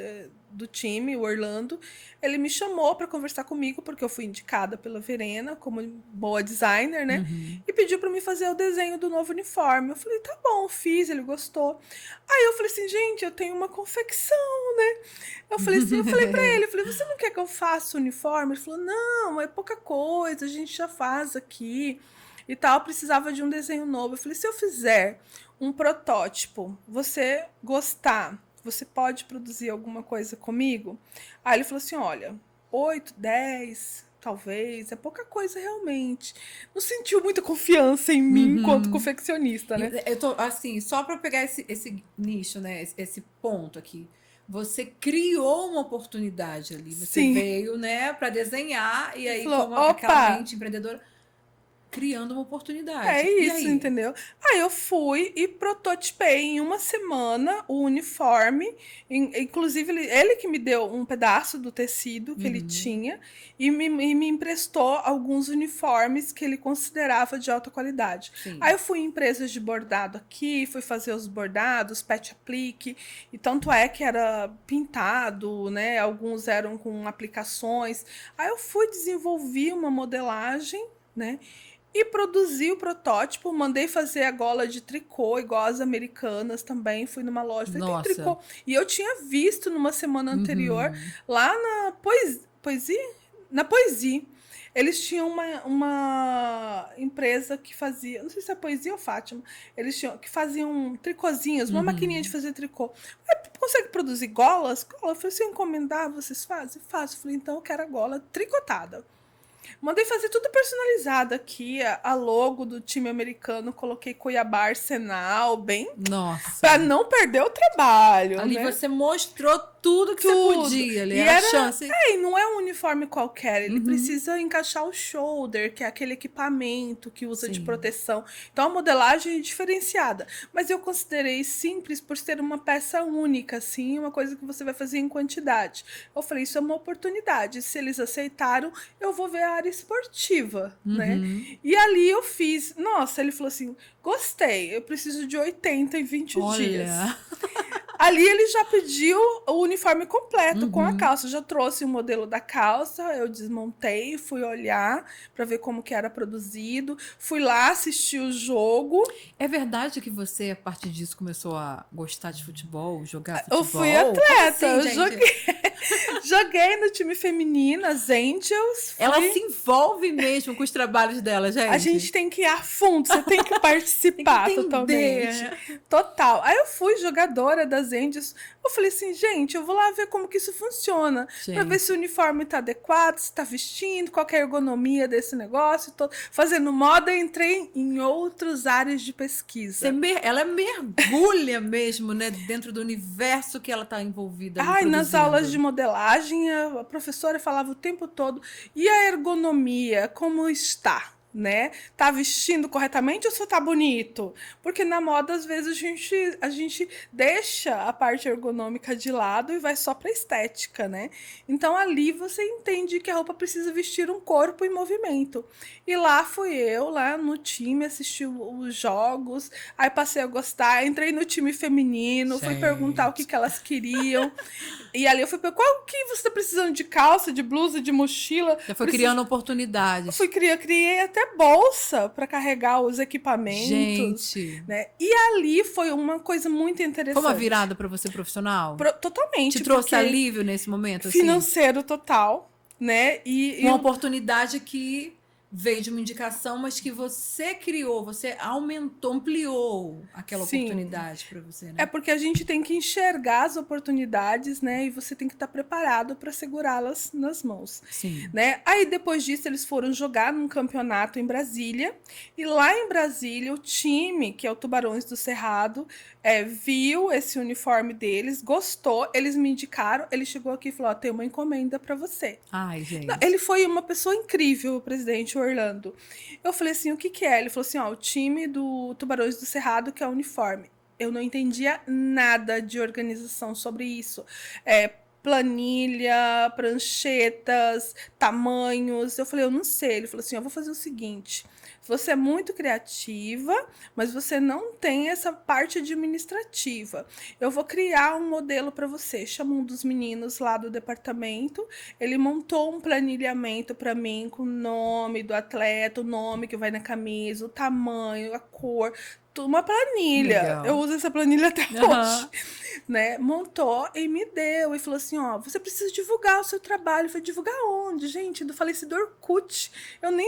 do time, o Orlando, ele me chamou para conversar comigo, porque eu fui indicada pela Verena como boa designer, né? E pediu para mim fazer o desenho do novo uniforme. Eu falei, tá bom, fiz, ele gostou. Aí eu falei assim, gente, eu tenho uma confecção, né? Eu falei para ele, eu falei, você não quer que eu faça o uniforme? Ele falou, não, é pouca coisa, a gente já faz aqui e tal, precisava de um desenho novo. Eu falei, se eu fizer um protótipo, você gostar, você pode produzir alguma coisa comigo? Aí ele falou assim, olha, 8, 10, talvez, é pouca coisa realmente. Não sentiu muita confiança em mim enquanto confeccionista, né? Eu tô, assim, só para pegar esse nicho, né, esse ponto aqui. Você criou uma oportunidade ali. Você veio, né, para desenhar e aí, falou, como aquela mente empreendedora, criando uma oportunidade. É isso, aí? entendeu? Aí eu fui e prototipei em uma semana o uniforme. Inclusive, ele que me deu um pedaço do tecido que ele tinha e me emprestou alguns uniformes que ele considerava de alta qualidade. Aí eu fui em empresas de bordado aqui, fui fazer os bordados, patch aplique, e tanto é que era pintado, né? Alguns eram com aplicações. Aí eu fui desenvolver uma modelagem, né? E produzi o protótipo, mandei fazer a gola de tricô, igual as americanas também. Fui numa loja, falei, tem tricô. E eu tinha visto numa semana anterior, lá na Poesia? Na Poesia. Eles tinham uma empresa que fazia, não sei se é Poesia ou Fátima, que faziam tricôzinhos, uma maquininha de fazer tricô. Consegue produzir golas? Eu falei, se eu encomendar, vocês fazem? Faço. Eu falei, então eu quero a gola tricotada. Mandei fazer tudo personalizado aqui, a logo do time americano, coloquei Cuiabá Arsenal, bem... Nossa. Pra não perder o trabalho, ali, né? Você mostrou tudo que você podia. Ali, e a chance. E não é um uniforme qualquer, ele precisa encaixar o shoulder, que é aquele equipamento que usa de proteção. Então a modelagem é diferenciada. Mas eu considerei simples por ser uma peça única, assim, uma coisa que você vai fazer em quantidade. Eu falei, isso é uma oportunidade. Se eles aceitaram, eu vou ver a área esportiva, né? E ali eu fiz. Nossa, ele falou assim, gostei, eu preciso de 80 em 20 dias. Ali ele já pediu o uniforme completo com a calça. Já trouxe o modelo da calça, eu desmontei, fui olhar para ver como que era produzido. Fui lá assistir o jogo. É verdade que você, a partir disso, começou a gostar de futebol, jogar Eu futebol? fui atleta, Como assim, eu gente? joguei no time feminino, as Angels. Ela se envolve mesmo com os trabalhos dela, gente. A gente tem que ir a fundo, você tem que Tem participar que entender, totalmente. né? Total. Aí eu fui jogadora das Angels. Eu falei assim, gente, eu vou lá ver como que isso funciona. Pra ver Gente. se o uniforme tá adequado, se tá vestindo, qual que é a ergonomia desse negócio. Tô fazendo moda, entrei em outras áreas de pesquisa. Ela mergulha mesmo, né, dentro do universo que ela está envolvida ali Ai, nas produzindo. aulas de modelagem, a professora falava o tempo todo, e a ergonomia, como está? Né? Tá vestindo corretamente ou só tá bonito? Porque na moda, às vezes, a gente deixa a parte ergonômica de lado e vai só pra estética, né? Então ali você entende que a roupa precisa vestir um corpo em movimento. E lá fui eu, lá no time, assisti os jogos, aí passei a gostar, entrei no time feminino, fui perguntar o que elas queriam. E ali eu fui perguntar, qual que você tá precisando de calça, de blusa, de mochila? Já foi criando oportunidades. Criei até bolsa para carregar os equipamentos. Gente. Né? E ali foi uma coisa muito interessante. Foi uma virada para você profissional? Totalmente. Te trouxe alívio nesse momento? Financeiro total, né? Uma oportunidade que veio de uma indicação, mas que você criou, você aumentou, ampliou aquela oportunidade para você, né? É porque a gente tem que enxergar as oportunidades, né? E você tem que estar preparado para segurá-las nas mãos. Sim. Né? Aí depois disso eles foram jogar num campeonato em Brasília. E lá em Brasília o time, que é o Tubarões do Cerrado, viu esse uniforme deles, gostou, eles me indicaram, ele chegou aqui e falou, tem uma encomenda para você. Ai, gente. Não, ele foi uma pessoa incrível, o presidente Orlando. Eu falei assim, o que é? Ele falou assim, o time do Tubarões do Cerrado que é o uniforme. Eu não entendia nada de organização sobre isso. Planilha, pranchetas, tamanhos. Eu falei, eu não sei. Ele falou assim, eu vou fazer o seguinte, você é muito criativa, mas você não tem essa parte administrativa. Eu vou criar um modelo para você. Chama um dos meninos lá do departamento, ele montou um planilhamento para mim com o nome do atleta, o nome que vai na camisa, o tamanho, a cor, uma planilha. Legal. Eu uso essa planilha até hoje. Né? Montou e me deu. E falou assim, você precisa divulgar o seu trabalho. Eu falei, divulgar onde, gente? Do falecido Orkut. Eu não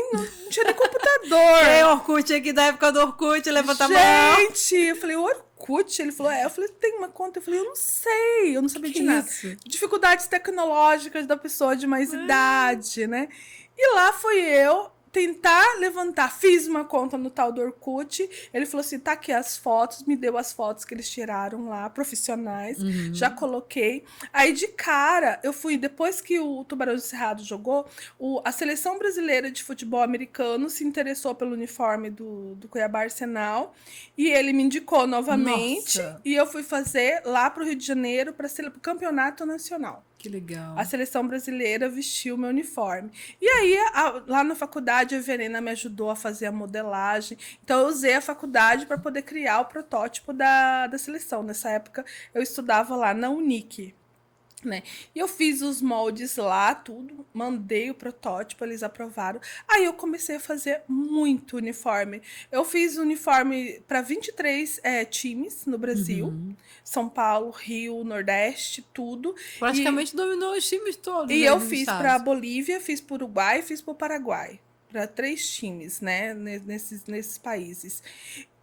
tinha nem computador. Orkut aqui da época do Orkut, levanta a mão. Gente, eu falei, Orkut? Ele falou, eu falei, tem uma conta? Eu falei, eu não sei, eu não sabia de nada. Isso? Dificuldades tecnológicas da pessoa de mais idade, né? E lá fui eu tentar levantar, fiz uma conta no tal do Orkut, ele falou assim, tá aqui as fotos, me deu as fotos que eles tiraram lá, profissionais, já coloquei, aí de cara, eu fui, depois que o Tubarão do Cerrado jogou, a seleção brasileira de futebol americano se interessou pelo uniforme do Cuiabá Arsenal, e ele me indicou novamente, e eu fui fazer lá pro Rio de Janeiro, para o campeonato nacional. Que legal. A seleção brasileira vestiu o meu uniforme. E aí, lá na faculdade, a Verena me ajudou a fazer a modelagem. Então, eu usei a faculdade para poder criar o protótipo da seleção. Nessa época, eu estudava lá na Unic. Né? E eu fiz os moldes lá, tudo, mandei o protótipo, eles aprovaram. Aí eu comecei a fazer muito uniforme. Eu fiz uniforme para 23 times no Brasil, São Paulo, Rio, Nordeste, tudo. Praticamente dominou os times todos. E eu fiz para Bolívia, fiz para Uruguai, fiz para o Paraguai, para 3 times, né, nesses países.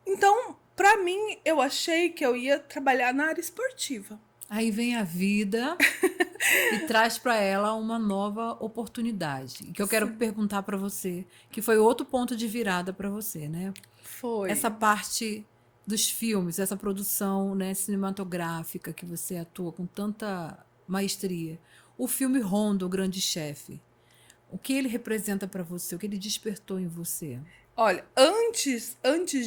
Então, para mim, eu achei que eu ia trabalhar na área esportiva. Aí vem a vida e traz para ela uma nova oportunidade. Que eu quero perguntar para você, que foi outro ponto de virada para você, né? Foi. Essa parte dos filmes, essa produção, né, cinematográfica que você atua com tanta maestria. O filme Rondo, o Grande Chefe. O que ele representa para você? O que ele despertou em você? Olha, antes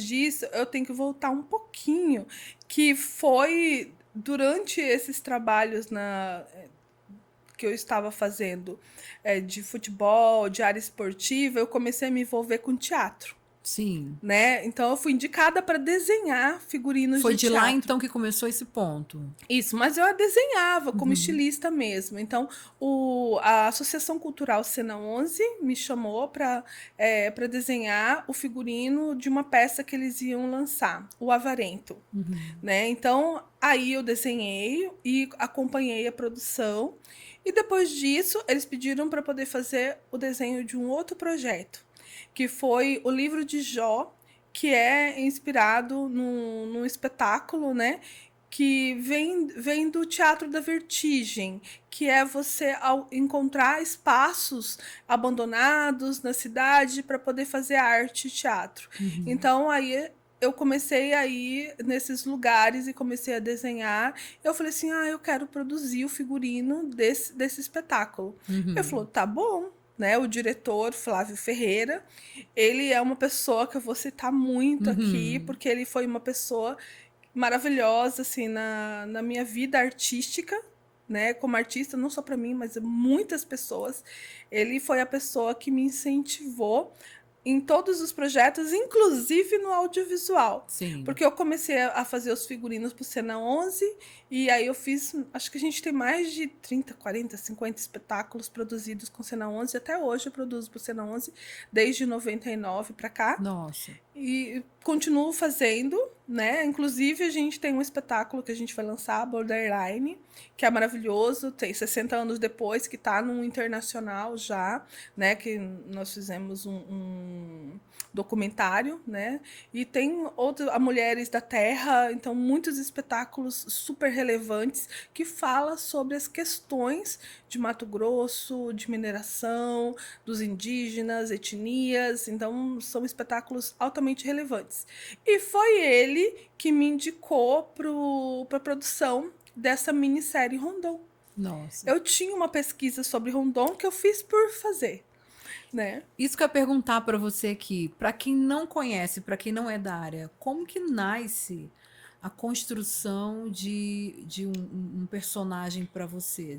disso, eu tenho que voltar um pouquinho, que foi durante esses trabalhos que eu estava fazendo de futebol, de área esportiva, eu comecei a me envolver com teatro. Sim. né? Então eu fui indicada para desenhar figurinos Foi de de lá teatro. então que começou esse ponto. Isso, mas eu a desenhava como Uhum. estilista mesmo. Então, a Associação Cultural Cena 11 me chamou para desenhar o figurino de uma peça que eles iam lançar, o Avarento, Uhum. né? Então, aí eu desenhei e acompanhei a produção. E depois disso, eles pediram para poder fazer o desenho de um outro projeto, que foi o livro de Jó, que é inspirado num espetáculo, né? Que vem do teatro da vertigem, que é você ao encontrar espaços abandonados na cidade para poder fazer arte e teatro. Uhum. Então aí eu comecei a ir nesses lugares e comecei a desenhar. Eu falei assim: ah, eu quero produzir o figurino desse espetáculo. Ele Uhum. falou: tá bom. Né, o diretor Flávio Ferreira, ele é uma pessoa que eu vou citar muito aqui, Uhum. porque ele foi uma pessoa maravilhosa assim na minha vida artística, né, como artista, não só para mim, mas muitas pessoas. Ele foi a pessoa que me incentivou em todos os projetos, inclusive no audiovisual. Sim. Porque eu comecei a fazer os figurinos para o Cena 11, e aí eu fiz, acho que a gente tem mais de 30, 40, 50 espetáculos produzidos com o Cena 11, até hoje eu produzo para o Cena 11, desde 99 para cá. Nossa. E continuo fazendo, né? Inclusive, a gente tem um espetáculo que a gente vai lançar, Borderline, que é maravilhoso, tem 60 anos depois, que está num internacional já, né? Que nós fizemos um documentário, né? E tem outro, a Mulheres da Terra, então muitos espetáculos super relevantes que fala sobre as questões de Mato Grosso, de mineração, dos indígenas, etnias, então são espetáculos altamente relevantes. E foi ele que me indicou para a produção dessa minissérie Rondon. Nossa. Eu tinha uma pesquisa sobre Rondon que eu fiz por fazer, né? Isso que eu ia perguntar para você aqui, para quem não conhece, para quem não é da área, como que nasce a construção de um personagem para você,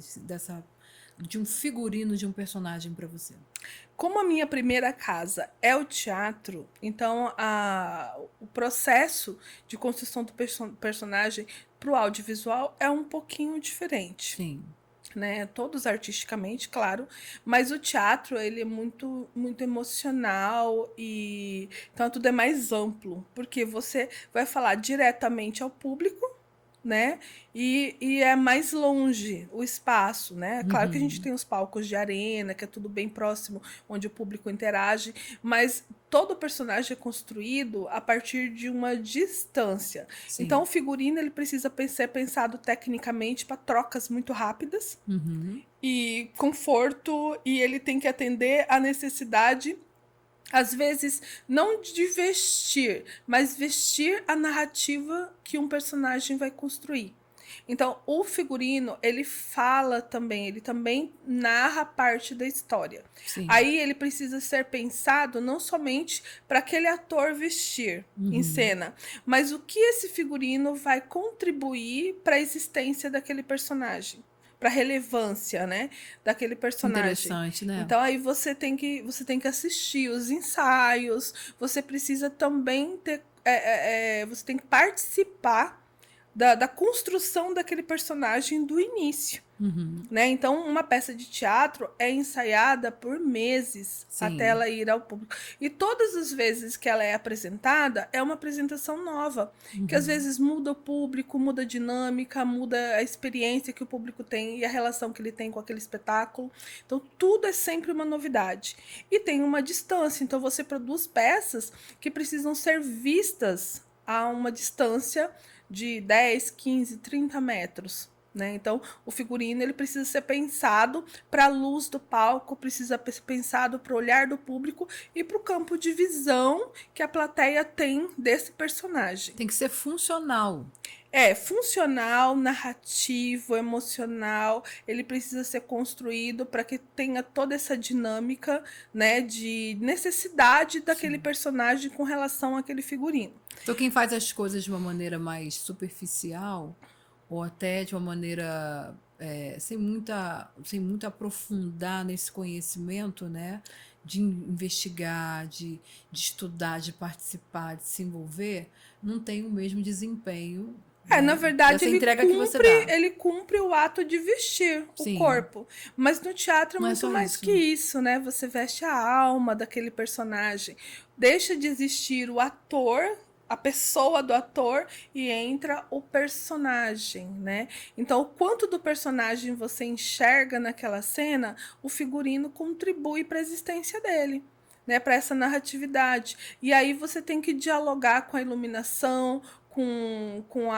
de um figurino de um personagem para você? Como a minha primeira casa é o teatro, então o processo de construção do personagem para o audiovisual é um pouquinho diferente. Sim. Né, todos artisticamente, claro, mas o teatro ele é muito muito emocional e então tudo é mais amplo, porque você vai falar diretamente ao público, né? E é mais longe o espaço, né? Claro que a gente Uhum. tem os palcos de arena, que é tudo bem próximo, onde o público interage, mas todo personagem é construído a partir de uma distância. Então, Sim. o figurino ele precisa ser pensado tecnicamente para trocas muito rápidas Uhum. e conforto, e ele tem que atender à necessidade, às vezes, não de vestir, mas vestir a narrativa que um personagem vai construir. Então, o figurino, ele fala também, ele também narra parte da história. Sim. Aí ele precisa ser pensado não somente para aquele ator vestir em Uhum. cena, mas o que esse figurino vai contribuir para a existência daquele personagem, para a relevância, né, daquele personagem. Interessante, né? Então aí você tem que assistir os ensaios, você precisa também ter, você tem que participar da construção daquele personagem do início. Uhum. Né? Então, uma peça de teatro é ensaiada por meses até Sim. ela ir ao público. E todas as vezes que ela é apresentada, é uma apresentação nova, que às Uhum. vezes muda o público, muda a dinâmica, muda a experiência que o público tem e a relação que ele tem com aquele espetáculo. Então, tudo é sempre uma novidade. E tem uma distância, então você produz peças que precisam ser vistas a uma distância de 10, 15, 30 metros. Né? Então, o figurino ele precisa ser pensado para a luz do palco, precisa ser pensado para o olhar do público e para o campo de visão que a plateia tem desse personagem. Tem que ser funcional. É funcional, narrativo, emocional. Ele precisa ser construído para que tenha toda essa dinâmica, né, de necessidade daquele Sim. personagem com relação àquele figurino. Então, quem faz as coisas de uma maneira mais superficial, ou até de uma maneira sem muito aprofundar nesse conhecimento, né? De investigar, de estudar, de participar, de se envolver, não tem o mesmo desempenho, Na né? verdade, Dessa entrega que você dá. ele cumpre o ato de vestir o Sim, corpo. Mas no teatro é não é muito só mais que isso. isso, né? Você veste a alma daquele personagem. Deixa de existir o ator, a pessoa do ator, e entra o personagem, né? Então, o quanto do personagem você enxerga naquela cena, o figurino contribui para a existência dele. Né, para essa narratividade. E aí você tem que dialogar com a iluminação, com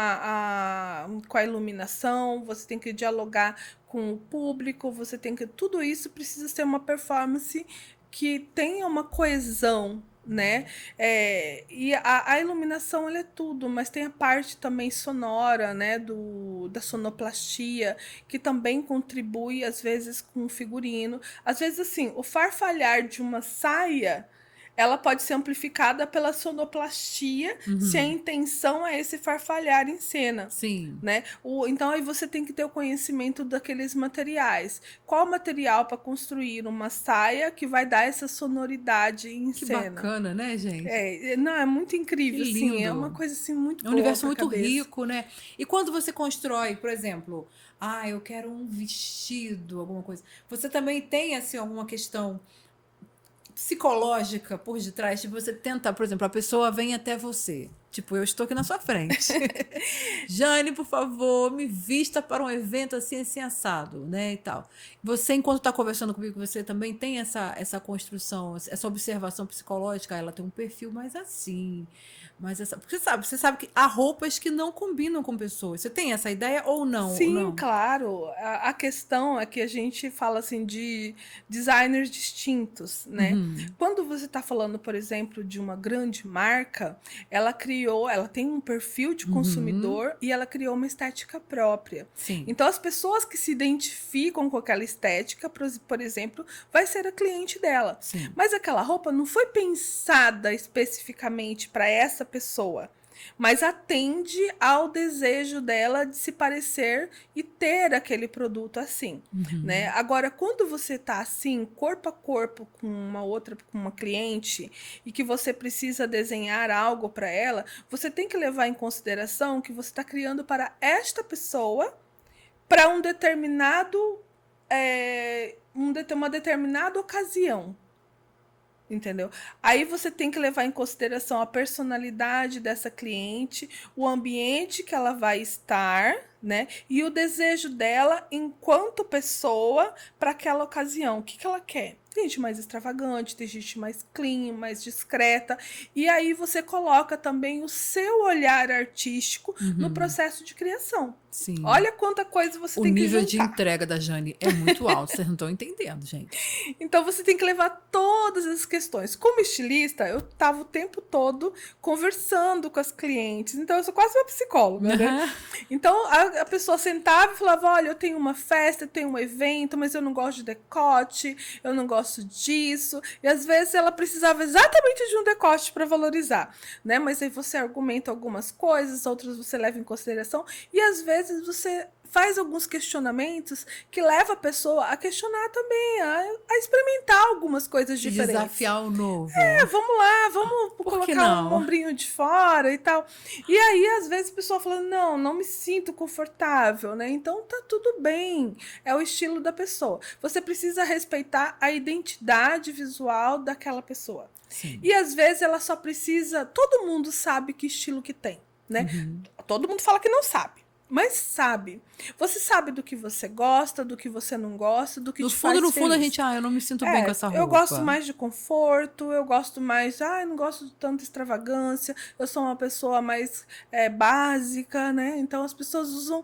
a iluminação, você tem que dialogar com o público, você tem que. Tudo isso precisa ser uma performance que tenha uma coesão. Né? E a iluminação ela é tudo, mas tem a parte também sonora, né? Da sonoplastia, que também contribui, às vezes, com o figurino. Às vezes, assim, o farfalhar de uma saia ela pode ser amplificada pela sonoplastia se a Uhum. intenção é esse farfalhar em cena. Sim. Né? Então aí você tem que ter o conhecimento daqueles materiais. Qual material para construir uma saia que vai dar essa sonoridade em Que cena? bacana, né, gente? Não, é muito Que incrível, assim, é uma lindo. coisa assim muito É um boa universo para a muito cabeça. rico, né? E quando você constrói, por exemplo, eu quero um vestido, alguma coisa. Você também tem, assim, alguma questão psicológica por detrás de você tentar, por exemplo, a pessoa vem até você. Tipo, eu estou aqui na sua frente. Jane, por favor, me vista para um evento assim, assim, assado, né, e tal. Você, enquanto está conversando comigo, você também tem essa construção, essa observação psicológica, ela tem um perfil mais assim, mais essa... Porque você sabe que há roupas que não combinam com pessoas. Você tem essa ideia ou não? Ou Sim, não? claro. A questão é que a gente fala assim de designers distintos, né? Uhum, Quando você está falando, por exemplo, de uma grande marca, ela tem um perfil de uhum, consumidor e ela criou uma estética própria. sim, Então, as pessoas que se identificam com aquela estética, por exemplo, vai ser a cliente dela. sim. Mas aquela roupa não foi pensada especificamente para essa pessoa, mas atende ao desejo dela de se parecer e ter aquele produto assim, né? Uhum. Agora, quando você tá assim, corpo a corpo com com uma cliente e que você precisa desenhar algo para ela, você tem que levar em consideração que você está criando para esta pessoa para um determinado uma determinada ocasião. Entendeu? Aí você tem que levar em consideração a personalidade dessa cliente, o ambiente que ela vai estar, né? E o desejo dela enquanto pessoa para aquela ocasião. O que, que ela quer? Tem gente mais extravagante, tem gente mais clean, mais discreta. E aí você coloca também o seu olhar artístico no Uhum. processo de criação. Sim. Olha quanta coisa você O tem que nível de juntar. entrega da Jane é muito alto, vocês não estão entendendo, gente. Então você tem que levar todas as questões. Como estilista, eu estava o tempo todo conversando com as clientes. Então eu sou quase uma psicóloga, né? Aham. Então a pessoa sentava e falava: olha, eu tenho uma festa, eu tenho um evento, mas eu não gosto de decote, eu não gosto disso. E às vezes ela precisava exatamente de um decote para valorizar, né? Mas aí você argumenta algumas coisas, outras você leva em consideração, e às vezes você faz alguns questionamentos que leva a pessoa a questionar também, a experimentar algumas coisas Se diferentes. desafiar o novo. Vamos lá, vamos Por que colocar um não? ombrinho de fora e tal. E aí, às vezes, a pessoa fala, não, não me sinto confortável, né? Então tá tudo bem, é o estilo da pessoa. Você precisa respeitar a identidade visual daquela pessoa. Sim. E às vezes ela só precisa, todo mundo sabe que estilo que tem, né? Uhum. Todo mundo fala que não sabe. Mas sabe. Você sabe do que você gosta, do que você não gosta, do que No te fundo, faz no fundo, a feliz. gente, eu não me sinto bem com essa Eu gosto roupa. mais de conforto, eu gosto mais, eu não gosto de tanta extravagância, eu sou uma pessoa mais básica, né? Então as pessoas usam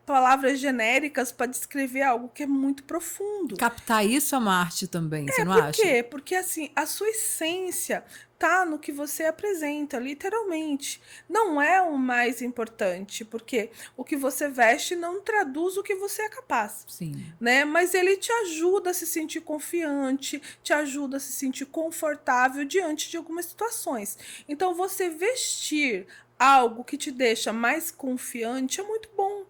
palavras genéricas para descrever algo que é muito profundo. Captar isso é uma arte também, você não Por acha? quê? Porque assim, a sua essência tá no que você apresenta, literalmente. Não é o mais importante, porque o que você veste não traduz o que você é capaz, Sim. né? Mas ele te ajuda a se sentir confiante, te ajuda a se sentir confortável diante de algumas situações. Então, você vestir algo que te deixa mais confiante é muito bom.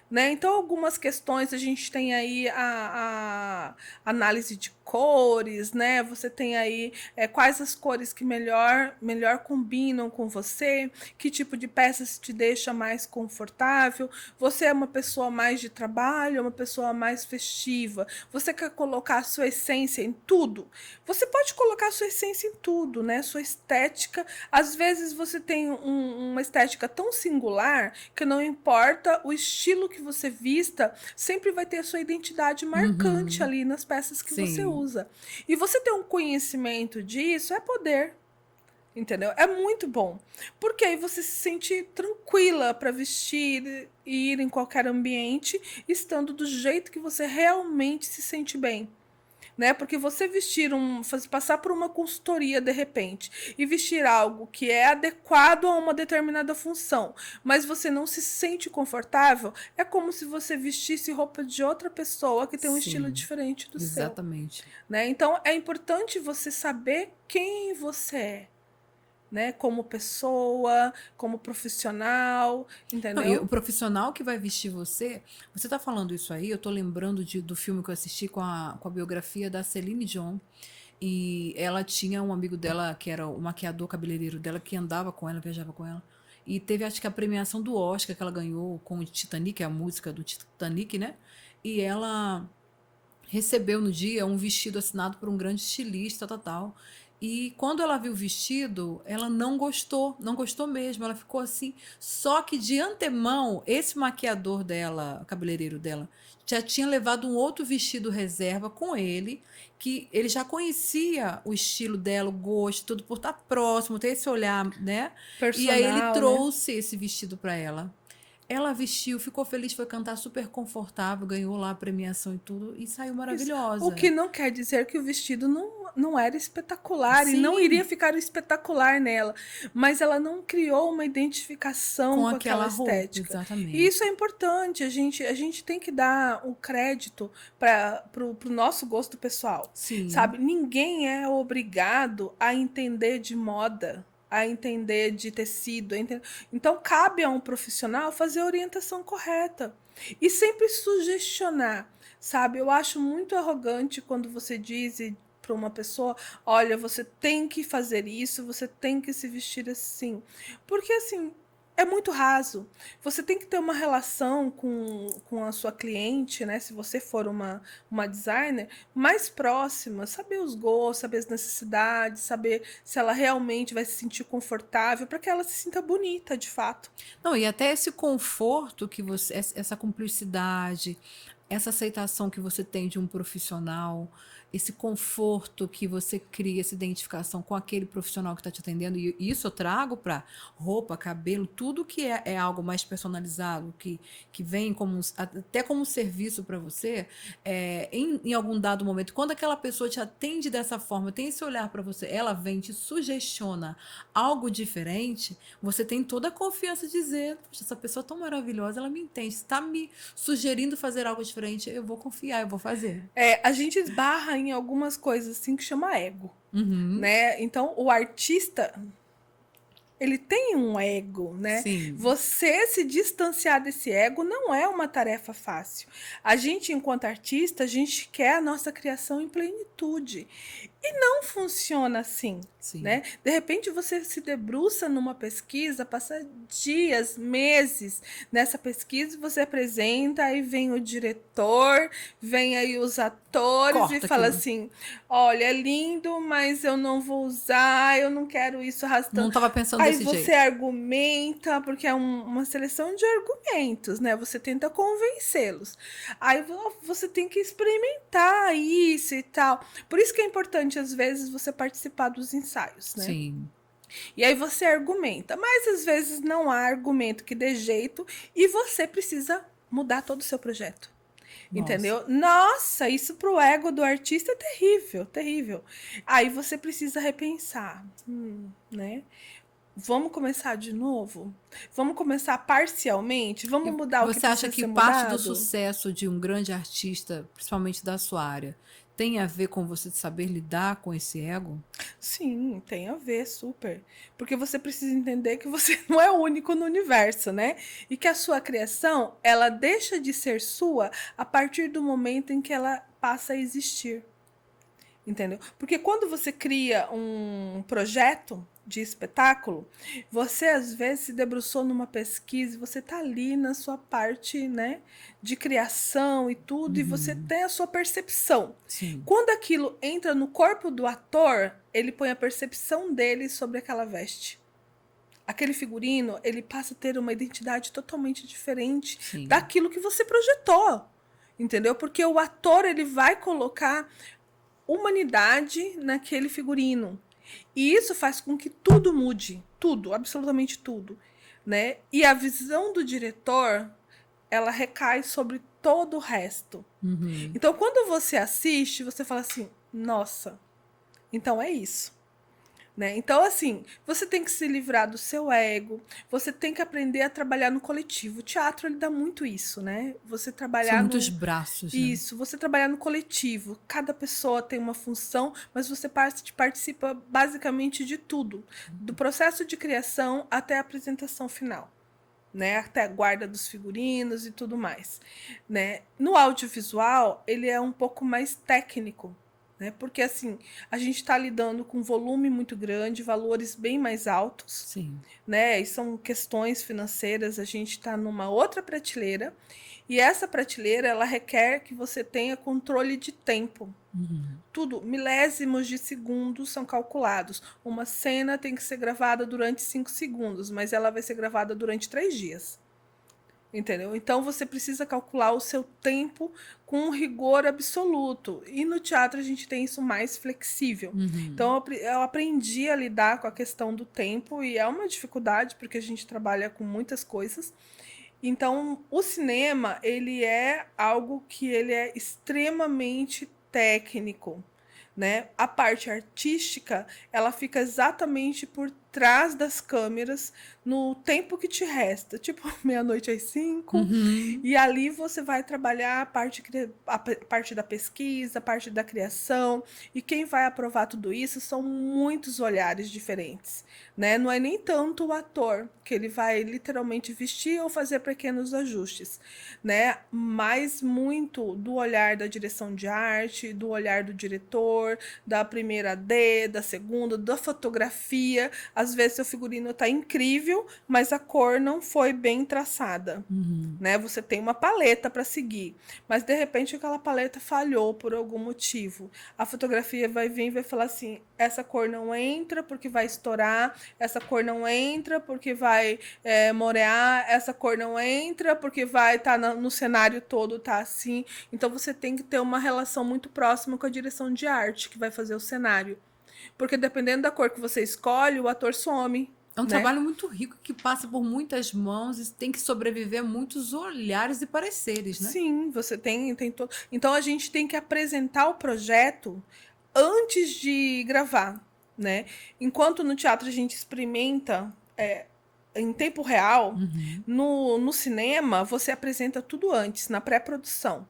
né? Então, algumas questões, a gente tem aí a análise de cores, né? Você tem aí quais as cores que melhor combinam com você, que tipo de peças te deixa mais confortável. Você é uma pessoa mais de trabalho, uma pessoa mais festiva. Você quer colocar a sua essência em tudo? Você pode colocar a sua essência em tudo, né? Sua estética. Às vezes você tem uma estética tão singular que não importa o estilo que você vista, sempre vai ter a sua identidade marcante Uhum. ali nas peças que você Sim. usa. E você ter um conhecimento disso é poder. Entendeu? É muito bom. Porque aí você se sente tranquila para vestir e ir em qualquer ambiente, estando do jeito que você realmente se sente bem. Né? Porque você passar por uma consultoria de repente e vestir algo que é adequado a uma determinada função, mas você não se sente confortável, é como se você vestisse roupa de outra pessoa que tem um estilo Sim. diferente do seu, Exatamente. né? Então é importante você saber quem você é, né? Como pessoa, como profissional, Não, e o entendeu? profissional que vai vestir você, você tá falando isso aí, eu tô lembrando do filme que eu assisti com a biografia da Celine Dion. E ela tinha um amigo dela que era o maquiador cabeleireiro dela que andava com ela, viajava com ela. E teve, acho que a premiação do Oscar que ela ganhou com o Titanic, a música do Titanic, né? E ela recebeu no dia um vestido assinado por um grande estilista, tal, tal. E quando ela viu o vestido, ela não gostou, não gostou mesmo. Ela ficou assim. Só que de antemão, esse maquiador dela, o cabeleireiro dela, já tinha levado um outro vestido reserva com ele, que ele já conhecia o estilo dela, o gosto, tudo por estar próximo, ter esse olhar, né? E aí ele Personal, né? trouxe esse vestido para ela. Ela vestiu, ficou feliz, foi cantar super confortável, ganhou lá a premiação e tudo, e saiu Isso. O maravilhosa. que não quer dizer que o vestido não era espetacular e não iria Sim, ficar espetacular nela, mas ela não criou uma identificação com com aquela aquela roupa, estética. E isso é exatamente. importante, a gente tem que dar o crédito para o nosso gosto pessoal, Sim, sabe? Ninguém é obrigado a entender de moda, a entender de tecido. Então, cabe a um profissional fazer a orientação correta e sempre sugestionar. Sabe, eu acho muito arrogante quando você diz para uma pessoa: olha, você tem que fazer isso, você tem que se vestir assim. Porque assim, é muito raso. Você tem que ter uma relação com a sua cliente, né? Se você for uma designer, mais próxima, saber os gostos, saber as necessidades, saber se ela realmente vai se sentir confortável, para que ela se sinta bonita de fato. não, e até esse conforto que você, essa cumplicidade, essa aceitação que você tem de um profissional, esse conforto que você cria, essa identificação com aquele profissional que está te atendendo, e isso eu trago para roupa, cabelo, tudo que é algo mais personalizado, que vem como até como um serviço para você, em algum dado momento, quando aquela pessoa te atende dessa forma, tem esse olhar para você, ela vem, te sugestiona algo diferente, você tem toda a confiança de dizer: "Poxa, essa pessoa é tão maravilhosa, ela me entende, está me sugerindo fazer algo diferente, eu vou confiar, eu vou fazer." A gente esbarra em algumas coisas assim que chama ego, Uhum, né? Então, o artista, ele tem um ego, né? sim, Você se distanciar desse ego não é uma tarefa fácil. A gente, enquanto artista, a gente quer a nossa criação em plenitude. E não funciona assim, sim. né? De repente você se debruça numa pesquisa, passa dias, meses nessa pesquisa, você apresenta, aí vem o diretor, vem aí os atores e Corta fala aquilo. assim: olha, é lindo, mas eu não vou usar, eu não quero isso Não arrastando. estava pensando Aí desse você jeito. argumenta, porque é uma seleção de argumentos, né? Você tenta convencê-los. Aí você tem que experimentar isso e tal. Por isso que é importante, às vezes, você participar dos ensaios, né? Sim. E aí você argumenta, mas às vezes não há argumento que dê jeito e você precisa mudar todo o seu projeto. Nossa. Entendeu? Nossa, isso pro ego do artista é terrível, terrível. Aí você precisa repensar, né? Vamos começar de novo? Vamos começar parcialmente? E Vamos mudar o que você acha precisa que ser parte do mudado? sucesso de um grande artista, principalmente da sua área, tem a ver com você saber lidar com esse ego? Sim, tem a ver, super. Porque você precisa entender que você não é o único no universo, né? E que a sua criação, ela deixa de ser sua a partir do momento em que ela passa a existir. Entendeu? Porque quando você cria um projeto de espetáculo, você às vezes se debruçou numa pesquisa, você está ali na sua parte, né, de criação e tudo, e você tem a sua percepção. Sim. Quando aquilo entra no corpo do ator, ele põe a percepção dele sobre aquela veste. Aquele figurino, ele passa a ter uma identidade totalmente diferente Sim. daquilo que você projetou. Entendeu? Porque o ator, ele vai colocar humanidade naquele figurino. E isso faz com que tudo mude, tudo, absolutamente tudo, né? E a visão do diretor, ela recai sobre todo o resto. Então, quando você assiste, você fala assim: nossa, então é isso. Né? Então, assim, você tem que se livrar do seu ego, você tem que aprender a trabalhar no coletivo. O teatro, ele dá muito isso, né? Você trabalhar São muitos braços, né? Isso, você trabalhar no coletivo. Cada pessoa tem uma função, mas você participa basicamente de tudo. Do processo de criação até a apresentação final. Né? Até a guarda dos figurinos e tudo mais. Né? No audiovisual, ele é um pouco mais técnico. Né? Porque assim, a gente está lidando com um volume muito grande, valores bem mais altos. Sim. Né? E são questões financeiras, a gente está numa outra prateleira. E essa prateleira, ela requer que você tenha controle de tempo. Tudo, milésimos de segundos são calculados. Uma cena tem que ser gravada durante 5 segundos, mas ela vai ser gravada durante 3 dias. Entendeu? Então, você precisa calcular o seu tempo com um rigor absoluto. E no teatro, a gente tem isso mais flexível. Então, eu aprendi a lidar com a questão do tempo, e é uma dificuldade, porque a gente trabalha com muitas coisas. Então, o cinema, ele é algo que ele é extremamente técnico, né? A parte artística, ela fica exatamente por trás das câmeras no tempo que te resta, tipo meia-noite às 5, e ali você vai trabalhar a parte da pesquisa, a parte da criação, e quem vai aprovar tudo isso são muitos olhares diferentes, né? Não é nem tanto o ator, que ele vai literalmente vestir ou fazer pequenos ajustes, né? Mas muito do olhar da direção de arte, do olhar do diretor, da primeira AD, da segunda, da fotografia. Às vezes seu figurino está incrível, mas a cor não foi bem traçada. Né? Você tem uma paleta para seguir, mas de repente aquela paleta falhou por algum motivo. A fotografia vai vir e vai falar assim: essa cor não entra porque vai estourar, essa cor não entra porque vai morear, essa cor não entra porque vai estar no cenário todo, tá assim. Então você tem que ter uma relação muito próxima com a direção de arte que vai fazer o cenário. Porque dependendo da cor que você escolhe, o ator some. É um né? trabalho muito rico que passa por muitas mãos e tem que sobreviver a muitos olhares e pareceres, né? Sim, você tem todo. Então a gente tem que apresentar o projeto antes de gravar, né? Enquanto no teatro a gente experimenta em tempo real, no cinema você apresenta tudo antes, na pré-produção.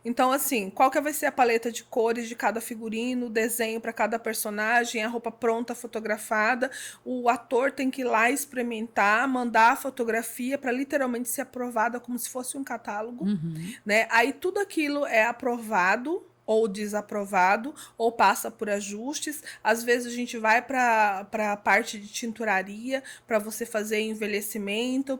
Então, assim, qual que vai ser a paleta de cores de cada figurino, o desenho para cada personagem, a roupa pronta, fotografada. O ator tem que ir lá experimentar, mandar a fotografia para literalmente ser aprovada como se fosse um catálogo. Né? Aí tudo aquilo é aprovado ou desaprovado, ou passa por ajustes. Às vezes a gente vai para a parte de tinturaria, para você fazer envelhecimento,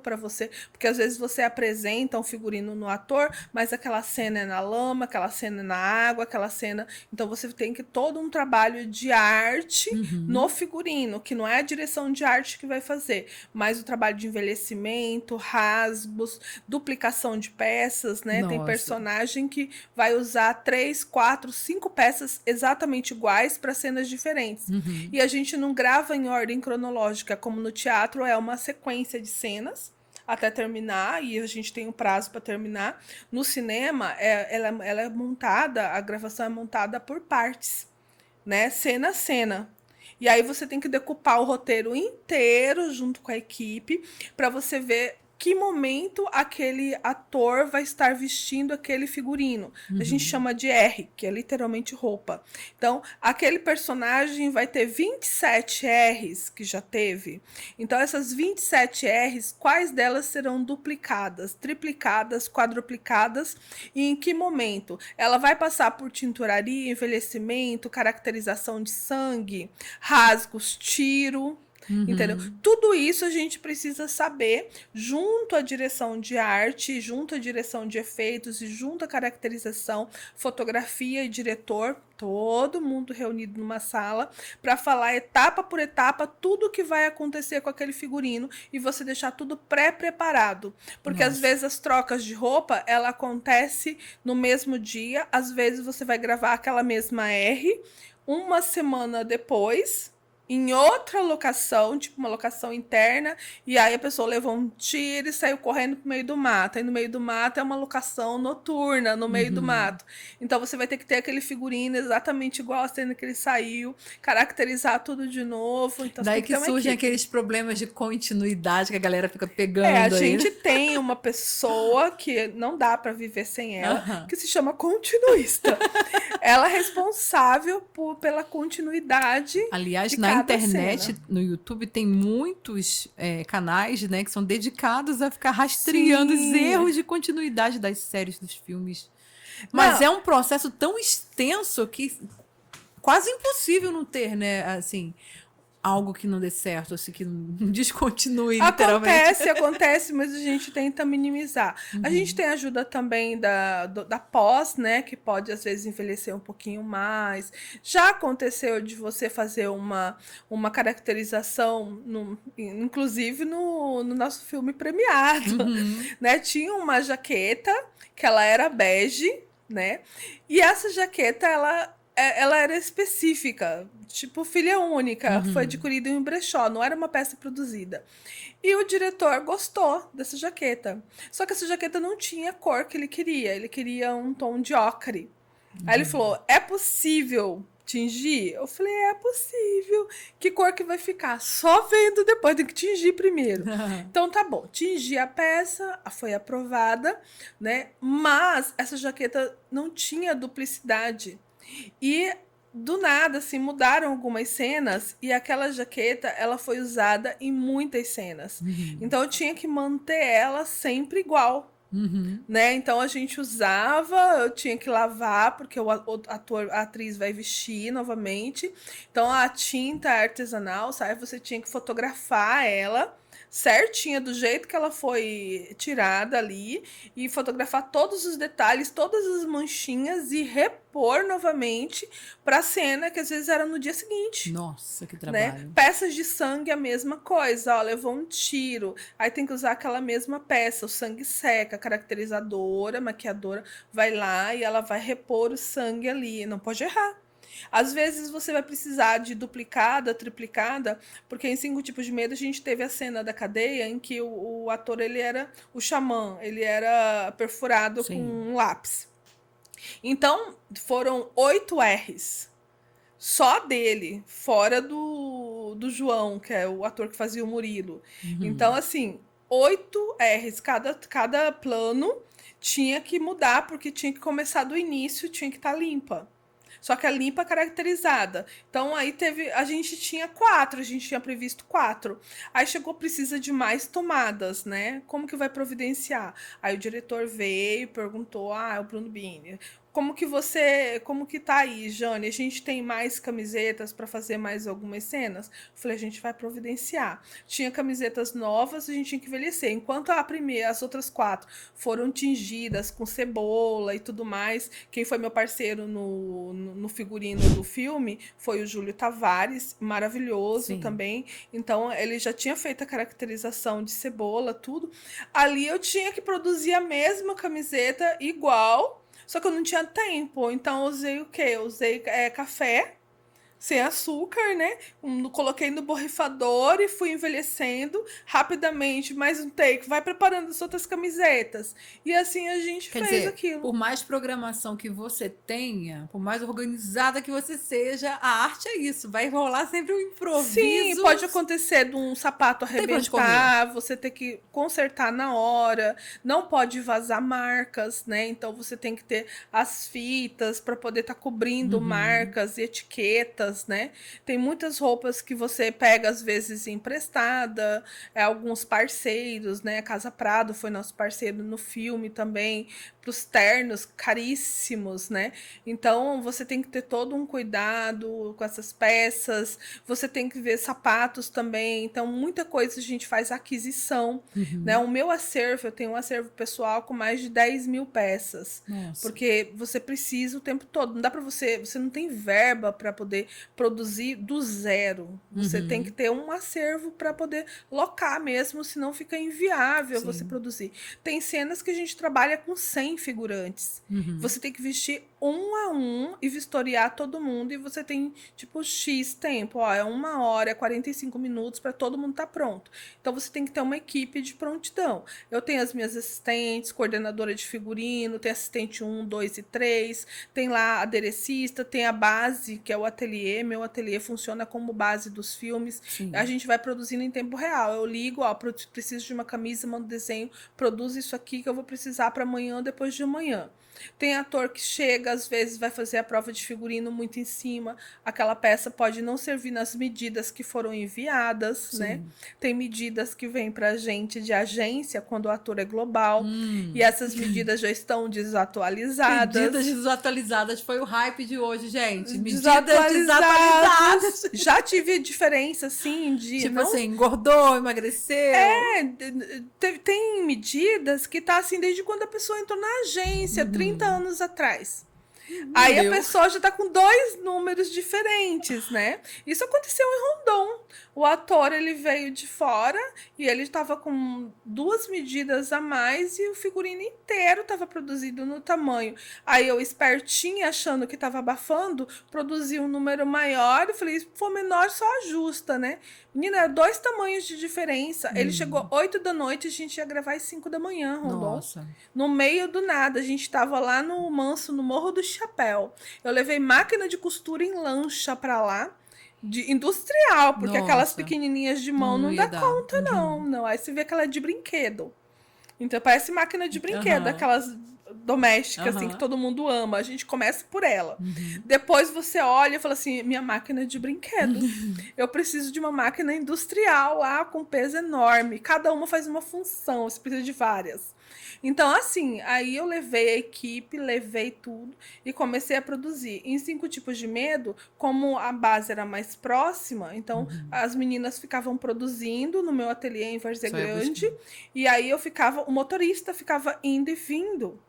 porque às vezes você apresenta um figurino no ator, mas aquela cena é na lama, aquela cena é na água, aquela cena... Então você tem que todo um trabalho de arte no figurino, que não é a direção de arte que vai fazer, mas o trabalho de envelhecimento, rasgos, duplicação de peças, né? Nossa. Tem personagem que vai usar 3, 4, 5 peças exatamente iguais para cenas diferentes. E a gente não grava em ordem cronológica, como no teatro é uma sequência de cenas até terminar, e a gente tem um prazo para terminar. No cinema, ela é montada, a gravação é montada por partes, né? Cena a cena. E aí você tem que decupar o roteiro inteiro junto com a equipe para você ver que momento aquele ator vai estar vestindo aquele figurino. A gente chama de R, que é literalmente roupa. Então, aquele personagem vai ter 27 Rs que já teve. Então, essas 27 Rs, quais delas serão duplicadas, triplicadas, quadruplicadas e em que momento? Ela vai passar por tinturaria, envelhecimento, caracterização de sangue, rasgos, tiro. Entendeu? Tudo isso a gente precisa saber junto à direção de arte, junto à direção de efeitos e junto à caracterização, fotografia e diretor, todo mundo reunido numa sala para falar etapa por etapa tudo o que vai acontecer com aquele figurino e você deixar tudo pré-preparado, porque às vezes as trocas de roupa ela acontece no mesmo dia, às vezes você vai gravar aquela mesma R uma semana depois em outra locação, tipo uma locação interna, e aí a pessoa levou um tiro e saiu correndo pro meio do mato. Aí no meio do mato é uma locação noturna, no meio do mato. Então você vai ter que ter aquele figurino exatamente igual a cena que ele saiu, caracterizar tudo de novo. Então, Daí que surgem aqueles problemas de continuidade que a galera fica pegando a aí, gente né? tem uma pessoa que não dá para viver sem ela, que se chama continuista. Ela é responsável pela continuidade. Aliás, na internet, no YouTube, tem muitos canais, né, que são dedicados a ficar rastreando os erros de continuidade das séries, dos filmes. Mas é um processo tão extenso que quase impossível não ter, né, assim, algo que não dê certo, assim, que não descontinue literalmente. Acontece, mas a gente tenta minimizar. A gente tem ajuda também da pós, né? Que pode, às vezes, envelhecer um pouquinho mais. Já aconteceu de você fazer uma caracterização, inclusive no nosso filme premiado, né? Tinha uma jaqueta que ela era bege, né? E essa jaqueta, ela era específica, tipo filha única, foi adquirida em um brechó, não era uma peça produzida. E o diretor gostou dessa jaqueta. Só que essa jaqueta não tinha a cor que ele queria um tom de ocre. Aí ele falou, é possível tingir? Eu falei, é possível. Que cor que vai ficar? Só vendo depois, tem que tingir primeiro. Então tá bom, tingi a peça, foi aprovada, né? Mas essa jaqueta não tinha duplicidade. E do nada, assim, mudaram algumas cenas e aquela jaqueta, ela foi usada em muitas cenas. Então eu tinha que manter ela sempre igual. Né? Então a gente usava, eu tinha que lavar, porque a atriz vai vestir novamente. Então a tinta artesanal, sabe? Você tinha que fotografar ela certinha, do jeito que ela foi tirada ali, e fotografar todos os detalhes, todas as manchinhas e repor novamente para a cena, que às vezes era no dia seguinte. Nossa, que trabalho. Né? Peças de sangue, a mesma coisa, ó, levou um tiro, aí tem que usar aquela mesma peça, o sangue seca, a caracterizadora, a maquiadora vai lá e ela vai repor o sangue ali, não pode errar. Às vezes você vai precisar de duplicada, triplicada, porque em 5 Tipos de Medo a gente teve a cena da cadeia em que o ator, ele era o xamã, ele era perfurado com um lápis. Então, foram 8 Rs. Só dele, fora do João, que é o ator que fazia o Murilo. Então, assim, 8 Rs. Cada plano tinha que mudar, porque tinha que começar do início, tinha que estar limpa. Só que a limpa caracterizada. Então, aí a gente tinha 4, a gente tinha previsto 4. Aí chegou, precisa de mais tomadas, né? Como que vai providenciar? Aí o diretor veio, perguntou, o Bruno Bini, como que tá aí, Jane? A gente tem mais camisetas para fazer mais algumas cenas? Eu falei, a gente vai providenciar. Tinha camisetas novas, a gente tinha que envelhecer. Enquanto as outras 4 foram tingidas com cebola e tudo mais, quem foi meu parceiro no figurino do filme foi o Júlio Tavares, maravilhoso também. Então, ele já tinha feito a caracterização de cebola, tudo. Ali eu tinha que produzir a mesma camiseta igual, só que eu não tinha tempo. Então, eu usei o quê? Eu usei café, sem açúcar, né? Coloquei no borrifador e fui envelhecendo rapidamente. Mais um take, vai preparando as outras camisetas. E assim a gente Quer fez dizer, aquilo. por mais programação que você tenha, por mais organizada que você seja, a arte é isso. Vai rolar sempre um Sim, improviso. pode acontecer de um sapato Não tem pra onde correr. arrebentar, você ter que consertar na hora, não pode vazar marcas, né? Então você tem que ter as fitas para poder estar cobrindo marcas e etiquetas, né? Tem muitas roupas que você pega às vezes emprestada, alguns parceiros, né? A Casa Prado foi nosso parceiro no filme também, para os ternos caríssimos, né? Então você tem que ter todo um cuidado com essas peças, você tem que ver sapatos também. Então, muita coisa a gente faz aquisição, né? O meu acervo, eu tenho um acervo pessoal com mais de 10 mil peças. Nossa. Porque você precisa o tempo todo. Não dá para você não tem verba para poder produzir do zero. Você tem que ter um acervo para poder locar mesmo, senão fica inviável você produzir. Tem cenas que a gente trabalha com 100 figurantes. Você tem que vestir um a um e vistoriar todo mundo, e você tem tipo X tempo, ó, é 1 hora, é 45 minutos para todo mundo estar pronto. Então você tem que ter uma equipe de prontidão. Eu tenho as minhas assistentes, coordenadora de figurino, tem assistente 1, 2 e 3, tem lá aderecista, tem a base, que é o ateliê. Meu ateliê funciona como base dos filmes. Sim. A gente vai produzindo em tempo real. Eu ligo, ó, preciso de uma camisa, mando desenho, produz isso aqui que eu vou precisar para amanhã ou depois de amanhã. Tem ator que chega, às vezes vai fazer a prova de figurino muito em cima, aquela peça pode não servir nas medidas que foram enviadas, né? Tem medidas que vêm pra gente de agência quando o ator é global, e essas medidas já estão desatualizadas. Medidas desatualizadas foi o hype de hoje, gente. Medidas desatualizadas. Já tive diferença, assim, de... Tipo não... assim, engordou, emagreceu. Tem medidas que tá assim desde quando a pessoa entrou na agência, 30 anos atrás. Aí a pessoa já tá com 2 números diferentes, né? Isso aconteceu em Rondon. O ator, ele veio de fora e ele estava com 2 medidas a mais e o figurino inteiro estava produzido no tamanho. Aí eu, espertinha, achando que estava abafando, produzi um número maior e falei, se for menor, só ajusta, né? Menina, era 2 tamanhos de diferença. Ele chegou 8 da noite, a gente ia gravar às 5 da manhã, Rondon. Nossa. No meio do nada, a gente tava lá no Manso, no Morro do Chapéu. Eu levei máquina de costura em lancha pra lá, de industrial, porque Nossa. aquelas pequenininhas de mão não dá ia dar. conta, não. Aí você vê aquela de brinquedo. Então parece máquina de brinquedo, aquelas domésticas, assim, que todo mundo ama. A gente começa por ela. Depois você olha e fala assim, minha máquina de brinquedo. Eu preciso de uma máquina industrial lá, com peso enorme. Cada uma faz uma função, você precisa de várias. Então, assim, aí eu levei a equipe, levei tudo e comecei a produzir. Em 5 tipos de medo, como a base era mais próxima, então as meninas ficavam produzindo no meu ateliê em Várzea Grande, e aí o motorista ficava indo e vindo.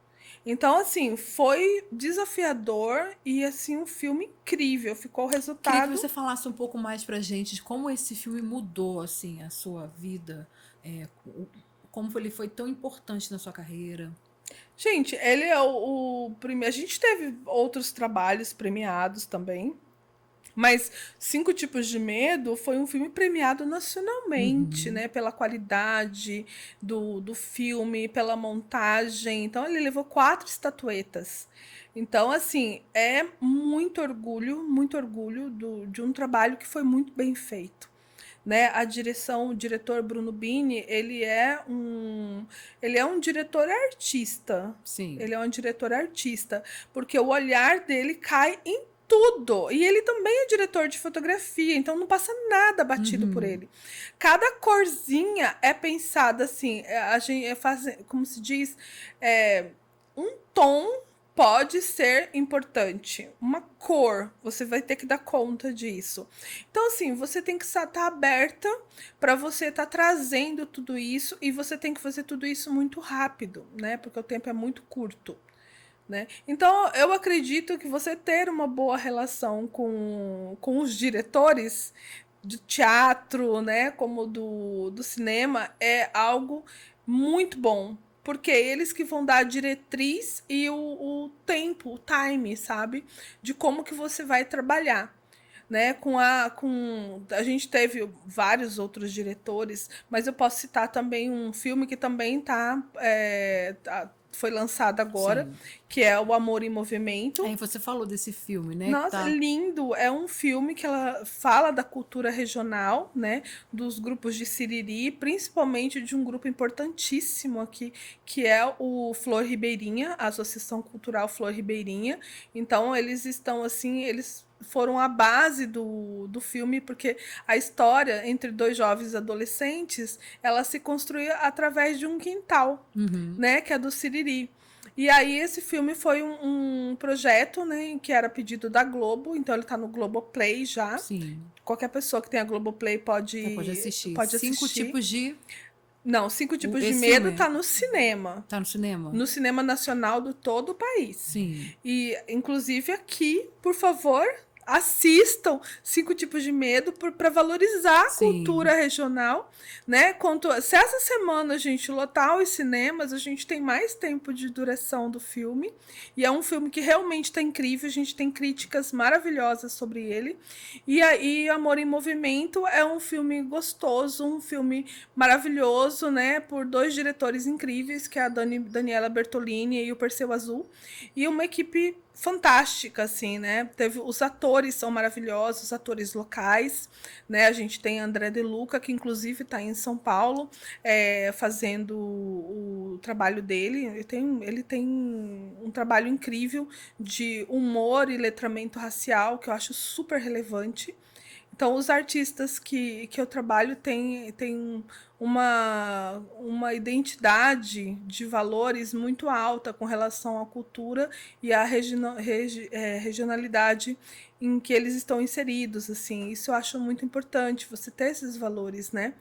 Então, assim, foi desafiador e, assim, um filme incrível. Ficou o resultado... Queria que você falasse um pouco mais pra gente de como esse filme mudou, assim, a sua vida, como ele foi tão importante na sua carreira. Gente, ele é o primeiro... A gente teve outros trabalhos premiados também, mas 5 Tipos de Medo foi um filme premiado nacionalmente, né? Pela qualidade do filme, pela montagem. Então, ele levou 4 estatuetas. Então, assim, é muito orgulho de um trabalho que foi muito bem feito. Né? A direção, o diretor Bruno Bini, ele é um diretor artista. Sim. Ele é um diretor artista, porque o olhar dele cai em tudo. E ele também é diretor de fotografia, então não passa nada batido por ele. Cada corzinha é pensada assim, a gente faz, como se diz, um tom pode ser importante. Uma cor, você vai ter que dar conta disso. Então, assim, você tem que estar aberta para você estar trazendo tudo isso, e você tem que fazer tudo isso muito rápido, né? Porque o tempo é muito curto. Né? Então, eu acredito que você ter uma boa relação com os diretores de teatro, né, como do cinema, é algo muito bom. Porque é eles que vão dar a diretriz e o tempo, o time, sabe? De como que você vai trabalhar. né? A gente teve vários outros diretores, mas eu posso citar também um filme que também foi lançado agora, Sim. que é O Amor em Movimento. Aí você falou desse filme, né? Que Nossa, tá... lindo! É um filme que ela fala da cultura regional, né? Dos grupos de Siriri, principalmente de um grupo importantíssimo aqui, que é o Flor Ribeirinha, a Associação Cultural Flor Ribeirinha. Então, eles estão assim, eles foram a base do filme, porque a história entre dois jovens adolescentes, ela se construía através de um quintal, Uhum. né? Que é do Siriri. E aí esse filme foi um projeto, né, que era pedido da Globo, então ele está no Globoplay já. Sim. Qualquer pessoa que tenha Globoplay Você pode pode, assistir. pode 5 assistir. tipos de... Não, Cinco Tipos de Esse Medo filme tá no cinema. tá no cinema? No cinema nacional do todo o país. Sim. E, inclusive, aqui, por favor, assistam Cinco Tipos de Medo para valorizar a Sim. cultura regional, né? Se essa semana a gente lotar os cinemas, a gente tem mais tempo de duração do filme. E é um filme que realmente está incrível, a gente tem críticas maravilhosas sobre ele. E aí, Amor em Movimento é um filme gostoso, um filme maravilhoso, né? Por dois diretores incríveis, que é a Daniela Bertolini e o Perseu Azul. E uma equipe fantástica, assim, né? Os atores são maravilhosos, os atores locais, né? A gente tem André De Luca, que inclusive está em São Paulo, fazendo o trabalho dele. Ele tem um trabalho incrível de humor e letramento racial, que eu acho super relevante. Então, os artistas que eu trabalho têm uma identidade de valores muito alta com relação à cultura e à regionalidade em que eles estão inseridos. Assim. Isso eu acho muito importante, você ter esses valores, né?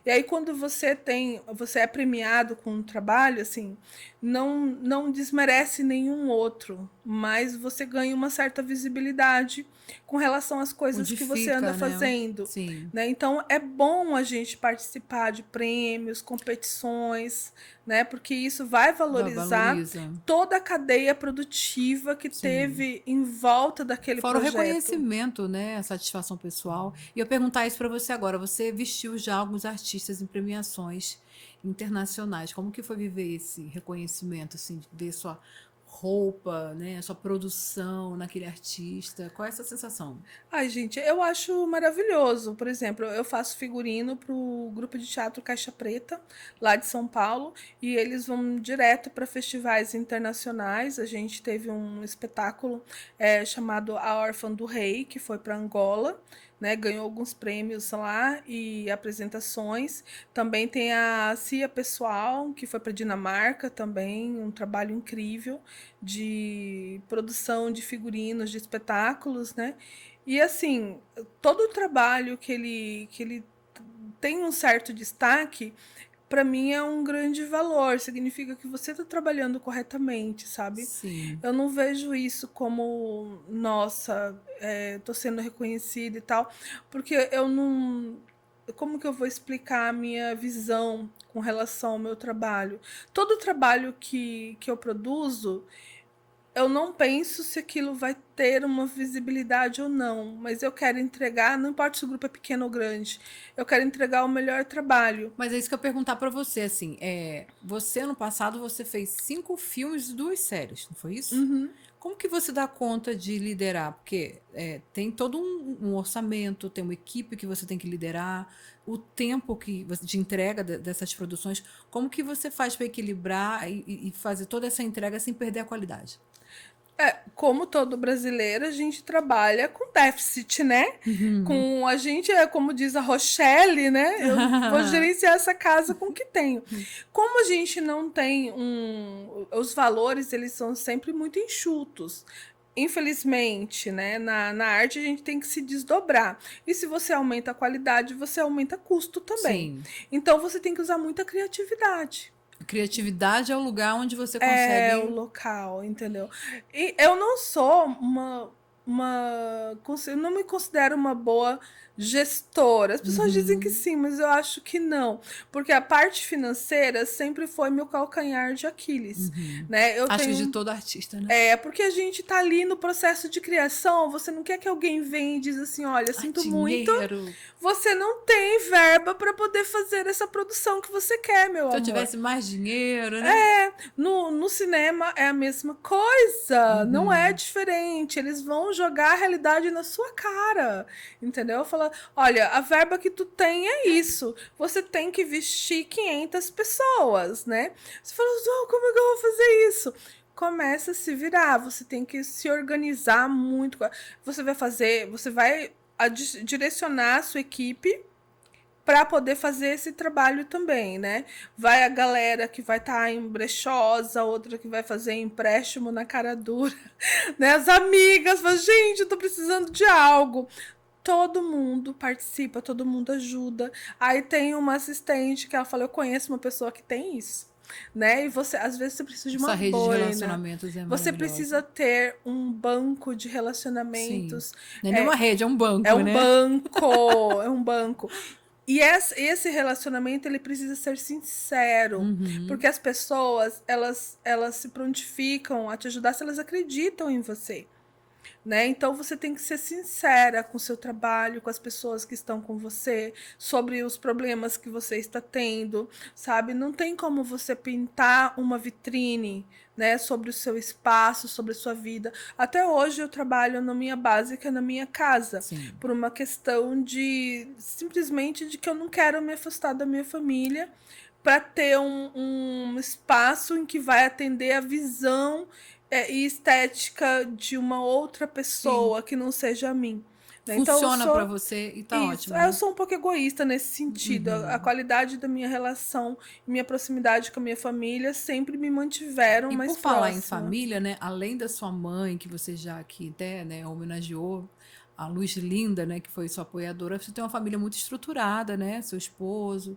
E aí, quando você é premiado com um trabalho, assim, não desmerece nenhum outro, mas você ganha uma certa visibilidade com relação às coisas que você anda Modifica, né? fazendo. Sim. Né? Então, é bom a gente participar de prêmios, competições, né? Porque isso vai valorizar Valoriza. toda a cadeia produtiva que Sim. teve em volta daquele Fora o projeto. reconhecimento, né? A satisfação pessoal. E eu perguntar isso para você agora. Você vestiu já alguns artistas em premiações internacionais. Como que foi viver esse reconhecimento, assim, de ver sua roupa, né? Sua produção naquele artista? Qual é essa sensação? Ai, gente, eu acho maravilhoso. Por exemplo, eu faço figurino para o grupo de teatro Caixa Preta, lá de São Paulo, e eles vão direto para festivais internacionais. A gente teve um espetáculo chamado A Órfã do Rei, que foi para Angola. Né, ganhou alguns prêmios lá e apresentações. Também tem a Cia Pessoal, que foi para Dinamarca também, um trabalho incrível de produção de figurinos, de espetáculos, né? E assim, todo o trabalho que ele tem um certo destaque, para mim é um grande valor, significa que você está trabalhando corretamente, sabe? Sim. Eu não vejo isso como, nossa, tô sendo reconhecida e tal, porque eu não. Como que eu vou explicar a minha visão com relação ao meu trabalho? Todo o trabalho que eu produzo, eu não penso se aquilo vai ter uma visibilidade ou não, mas eu quero entregar, não importa se o grupo é pequeno ou grande, eu quero entregar o melhor trabalho. Mas é isso que eu ia perguntar para você, assim. Você, ano passado, você fez 5 filmes e 2 séries, não foi isso? Uhum. Como que você dá conta de liderar? Porque tem todo um orçamento, tem uma equipe que você tem que liderar, o tempo de entrega dessas produções. Como que você faz para equilibrar e fazer toda essa entrega sem perder a qualidade? Como todo brasileiro, a gente trabalha com déficit, né? A gente é, como diz a Rochelle, né? Eu vou gerenciar essa casa com o que tenho. Como a gente não tem os valores, eles são sempre muito enxutos. Infelizmente, né? Na arte a gente tem que se desdobrar. E se você aumenta a qualidade, você aumenta custo também. Sim. Então você tem que usar muita criatividade. Criatividade é o lugar onde você É o consegue. local, entendeu? E eu não sou eu não me considero uma boa gestora. As pessoas dizem que Uhum. sim, mas eu acho que não, porque a parte financeira sempre foi meu calcanhar de Aquiles, Uhum. né? Eu Acho que de tenho todo artista, né? porque a gente tá ali no processo de criação, você não quer que alguém venha e diz assim, olha, Ah, sinto muito, dinheiro. você não tem verba para poder fazer essa produção que você quer, meu Se eu amor. tivesse mais dinheiro, né? No cinema é a mesma coisa, não é Uhum. diferente. Eles vão jogar a realidade na sua cara, entendeu? Falar, olha, a verba que tu tem é isso. Você tem que vestir 500 pessoas, né? Você fala, oh, como é que eu vou fazer isso? Começa a se virar, você tem que se organizar muito. Você vai direcionar a sua equipe para poder fazer esse trabalho também, né? Vai a galera que vai estar em brechosa, outra que vai fazer empréstimo na cara dura, né? As amigas falam, gente, eu tô precisando de algo. Todo mundo participa, todo mundo ajuda. Aí tem uma assistente que ela fala, eu conheço uma pessoa que tem isso, né? E você, às vezes, você precisa de uma Essa rede de boina. relacionamentos é Você maravilhosa. precisa ter um banco de Sim. relacionamentos. Não é nenhuma É, rede, é um é banco, um né? banco, é um banco. E esse relacionamento ele precisa ser sincero, Uhum. porque as pessoas elas se prontificam a te ajudar se elas acreditam em você, né? Então você tem que ser sincera com o seu trabalho, com as pessoas que estão com você, sobre os problemas que você está tendo, sabe? Não tem como você pintar uma vitrine, né, sobre o seu espaço, sobre a sua vida. Até hoje eu trabalho na minha básica, na minha casa, Sim. por uma questão de simplesmente de que eu não quero me afastar da minha família para ter um espaço em que vai atender a visão e estética de uma outra Sim. pessoa que não seja a mim. Né? Então eu Funciona pra sou você e tá isso. ótimo, Eu né? sou um pouco egoísta nesse sentido. A Uhum. qualidade da minha relação, minha proximidade com a minha família sempre me mantiveram E mais por falar em próxima. família, né? Além da sua mãe, que você já aqui até, né, homenageou, a Luz Linda, né, que foi sua apoiadora, você tem uma família muito estruturada, né? Seu esposo,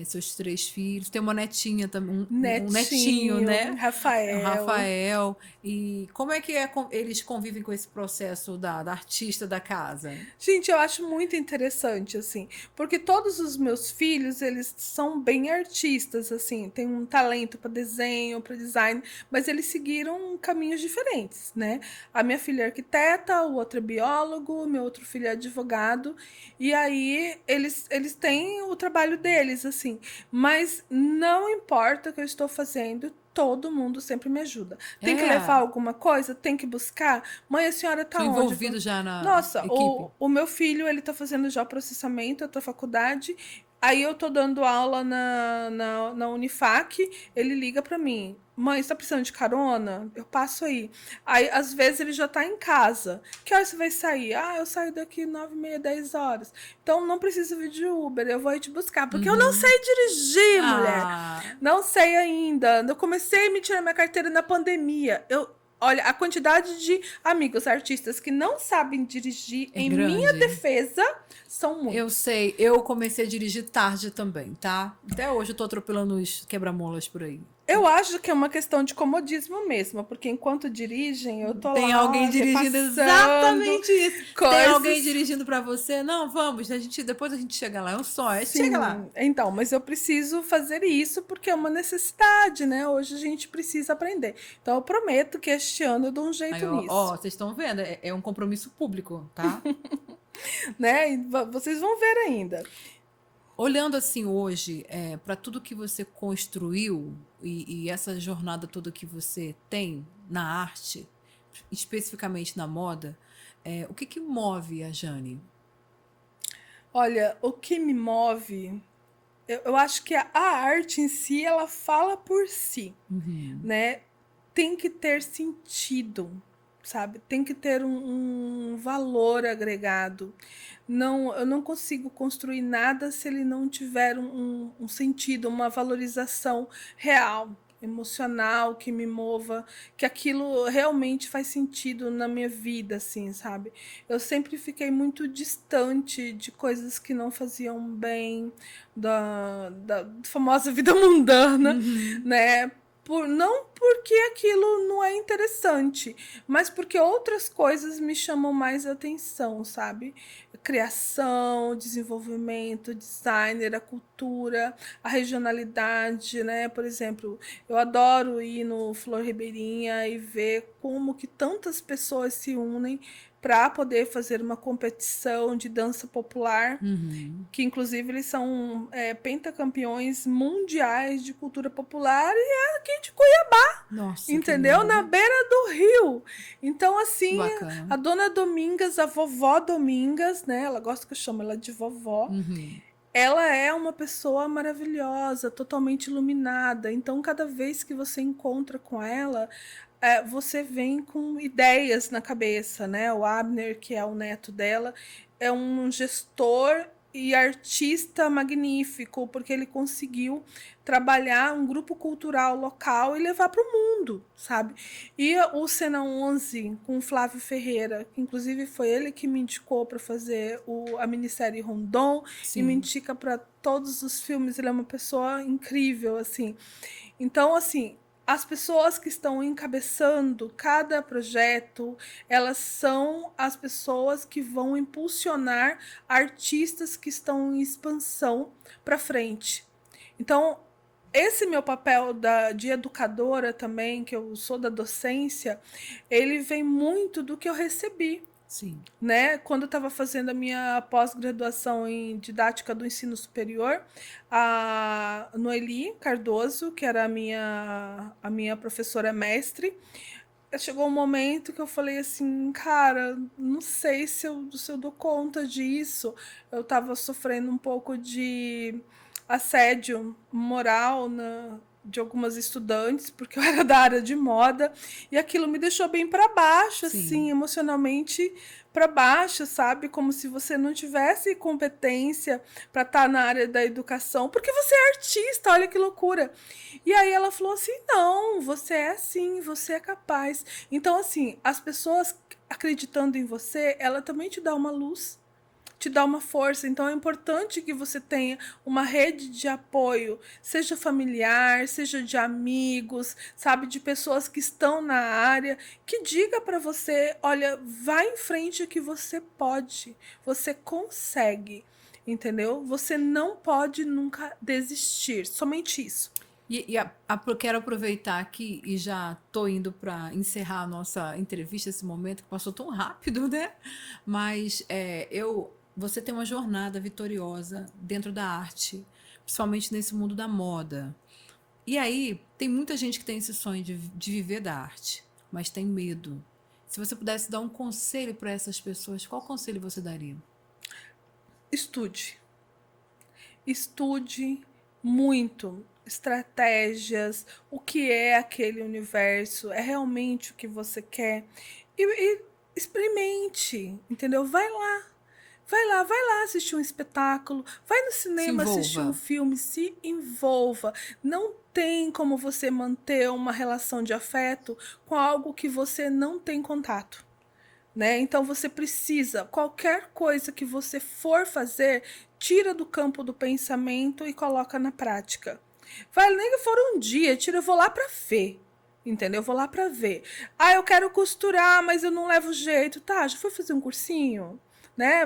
seus 3 filhos, tem uma netinha também, um netinho, Netinho, né? É o Rafael. Rafael. E como é que eles convivem com esse processo da artista da casa? Gente, eu acho muito interessante, assim, porque todos os meus filhos, eles são bem artistas, assim, têm um talento para desenho, para design, mas eles seguiram caminhos diferentes, né? A minha filha é arquiteta, o outro é biólogo, meu outro filho é advogado, e aí eles têm o trabalho deles, assim, mas não importa o que eu estou fazendo, todo mundo sempre me ajuda. Tem que levar É, alguma coisa? Tem que buscar? Mãe, a senhora tá são onde? envolvidos já na Nossa, equipe. o meu filho, ele tá fazendo já o processamento, eu tô faculdade, aí eu tô dando aula na Unifac, ele liga pra mim, mãe, você tá precisando de carona? Eu passo aí. Aí, às vezes, ele já tá em casa. Que hora você vai sair? Ah, eu saio daqui 9h30, 10 horas. Então, não precisa vir de Uber, eu vou aí te buscar. Porque eu não Uhum. sei dirigir, mulher. Ah, Não sei ainda. Eu comecei a me tirar minha carteira na pandemia. Olha, a quantidade de amigos artistas que não sabem dirigir, é em minha grande. defesa, são Eu muitos. sei, eu comecei a dirigir tarde também, tá? Até hoje eu tô atropelando os quebra-molas por aí. Eu acho que é uma questão de comodismo mesmo, porque enquanto dirigem, eu tô Tem alguém lá dirigindo repassando exatamente isso. Tem alguém coisas. dirigindo pra você? Não, vamos, depois a gente chega lá. É um sonho, chega lá. Sim, então, mas eu preciso fazer isso porque é uma necessidade, né? Hoje a gente precisa aprender. Então eu prometo que este ano eu dou um Aí, jeito ó, nisso, vocês estão vendo? É um compromisso público, tá? né? E vocês vão ver ainda. Olhando assim hoje, para tudo que você construiu e essa jornada toda que você tem na arte, especificamente na moda, o que que move a Jane? Olha, o que me move, eu acho que a arte em si, ela fala por si, Uhum. né? Tem que ter sentido, sabe? Tem que ter um valor agregado. Não, eu não consigo construir nada se ele não tiver um sentido, uma valorização real, emocional, que me mova, que aquilo realmente faz sentido na minha vida, assim, sabe? Eu sempre fiquei muito distante de coisas que não faziam bem, da famosa vida mundana, Uhum. né? Não porque aquilo não é interessante, mas porque outras coisas me chamam mais atenção, sabe? Criação, desenvolvimento, designer, a cultura, a regionalidade, né? Por exemplo, eu adoro ir no Flor Ribeirinha e ver como que tantas pessoas se unem para poder fazer uma competição de dança popular, Uhum. que inclusive eles são pentacampeões mundiais de cultura popular, e é aqui de Cuiabá, Nossa, que entendeu? Na lindo. beira do rio. Então, assim, Bacana. a dona Domingas, a vovó Domingas, né? Ela gosta que eu chamo ela de vovó. Uhum. Ela é uma pessoa maravilhosa, totalmente iluminada. Então, cada vez que você encontra com ela, você vem com ideias na cabeça, né? O Abner, que é o neto dela, é um gestor e artista magnífico, porque ele conseguiu trabalhar um grupo cultural local e levar para o mundo, sabe? E o Cena 11 com o Flávio Ferreira, que inclusive foi ele que me indicou para fazer a minissérie Rondon e me Sim. indica para todos os filmes. Ele é uma pessoa incrível, assim. Então, assim, as pessoas que estão encabeçando cada projeto, elas são as pessoas que vão impulsionar artistas que estão em expansão para frente. Então, esse meu papel de educadora também, que eu sou da docência, ele vem muito do que eu recebi, Sim. né? Quando eu estava fazendo a minha pós-graduação em didática do ensino superior, a Noeli Cardoso, que era a minha professora mestre, chegou um momento que eu falei assim, cara, não sei se eu dou conta disso. Eu estava sofrendo um pouco de assédio moral de algumas estudantes, porque eu era da área de moda, e aquilo me deixou bem para baixo, assim, Sim. emocionalmente para baixo, sabe? Como se você não tivesse competência para estar na área da educação, porque você é artista, olha que loucura. E aí ela falou assim: não, você é assim, você é capaz. Então, assim, as pessoas acreditando em você, ela também te dá uma luz, te dá uma força. Então é importante que você tenha uma rede de apoio, seja familiar, seja de amigos, sabe, de pessoas que estão na área, que diga para você, olha, vai em frente que você pode, você consegue, entendeu? Você não pode nunca desistir, somente isso. Quero aproveitar aqui e já tô indo para encerrar a nossa entrevista, esse momento que passou tão rápido, né? Mas você tem uma jornada vitoriosa dentro da arte, principalmente nesse mundo da moda. E aí, tem muita gente que tem esse sonho de viver da arte, mas tem medo. Se você pudesse dar um conselho para essas pessoas, qual conselho você daria? Estude. Estude muito estratégias, o que é aquele universo, é realmente o que você quer. E experimente, entendeu? Vai lá assistir um espetáculo, vai no Se cinema assistir um envolva. filme, se envolva. Não tem como você manter uma relação de afeto com algo que você não tem contato, né? Então você precisa, qualquer coisa que você for fazer, tira do campo do pensamento e coloca na prática. Vai nem que for um dia, tira, eu vou lá para ver. Entendeu? Eu vou lá para ver. Ah, eu quero costurar, mas eu não levo jeito. Tá, já foi fazer um cursinho? Né?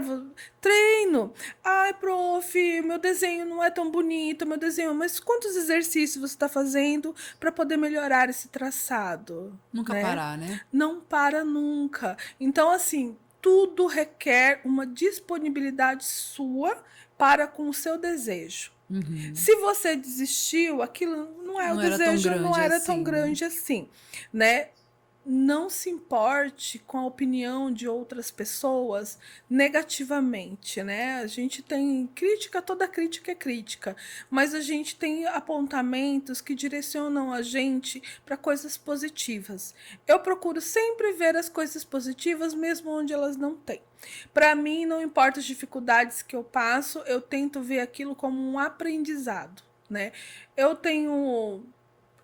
Treino. Ai, prof, meu desenho não é tão bonito, meu desenho, mas quantos exercícios você está fazendo para poder melhorar esse traçado, Nunca né? parar, né? Não para nunca. Então, assim, tudo requer uma disponibilidade sua para com o seu desejo. Uhum. Se você desistiu, aquilo não é o Não era tão desejo, não grande era tão assim, né? grande assim, né? Não se importe com a opinião de outras pessoas negativamente, né? A gente tem crítica, toda crítica é crítica, mas a gente tem apontamentos que direcionam a gente para coisas positivas. Eu procuro sempre ver as coisas positivas, mesmo onde elas não têm. Para mim, não importa as dificuldades que eu passo, eu tento ver aquilo como um aprendizado, né? Eu tenho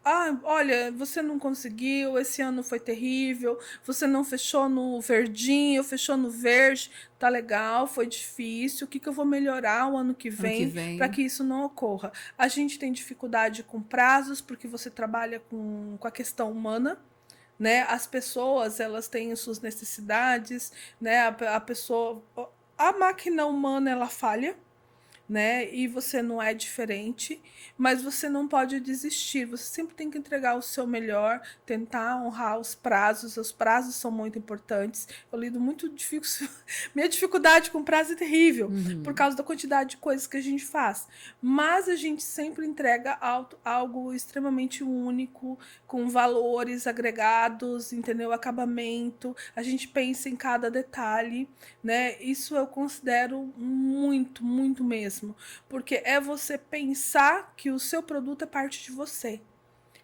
Ah, olha, você não conseguiu, esse ano foi terrível, você não fechou no verdinho, fechou no verde, tá legal, foi difícil, o que que eu vou melhorar o ano que Ano que vem para vem. que isso não ocorra? A gente tem dificuldade com prazos, porque você trabalha com a questão humana, né? As pessoas, elas têm suas necessidades, né? A pessoa, a máquina humana, ela falha, né? E você não é diferente, mas você não pode desistir. Você sempre tem que entregar o seu melhor, tentar honrar os prazos. Os prazos são muito importantes. Eu lido muito difícil. Minha dificuldade com prazo é terrível, por Uhum. causa da quantidade de coisas que a gente faz. Mas a gente sempre entrega algo extremamente único, com valores agregados, entendeu? Acabamento. A gente pensa em cada detalhe, né? Isso eu considero muito, muito mesmo, porque é você pensar que o seu produto é parte de você.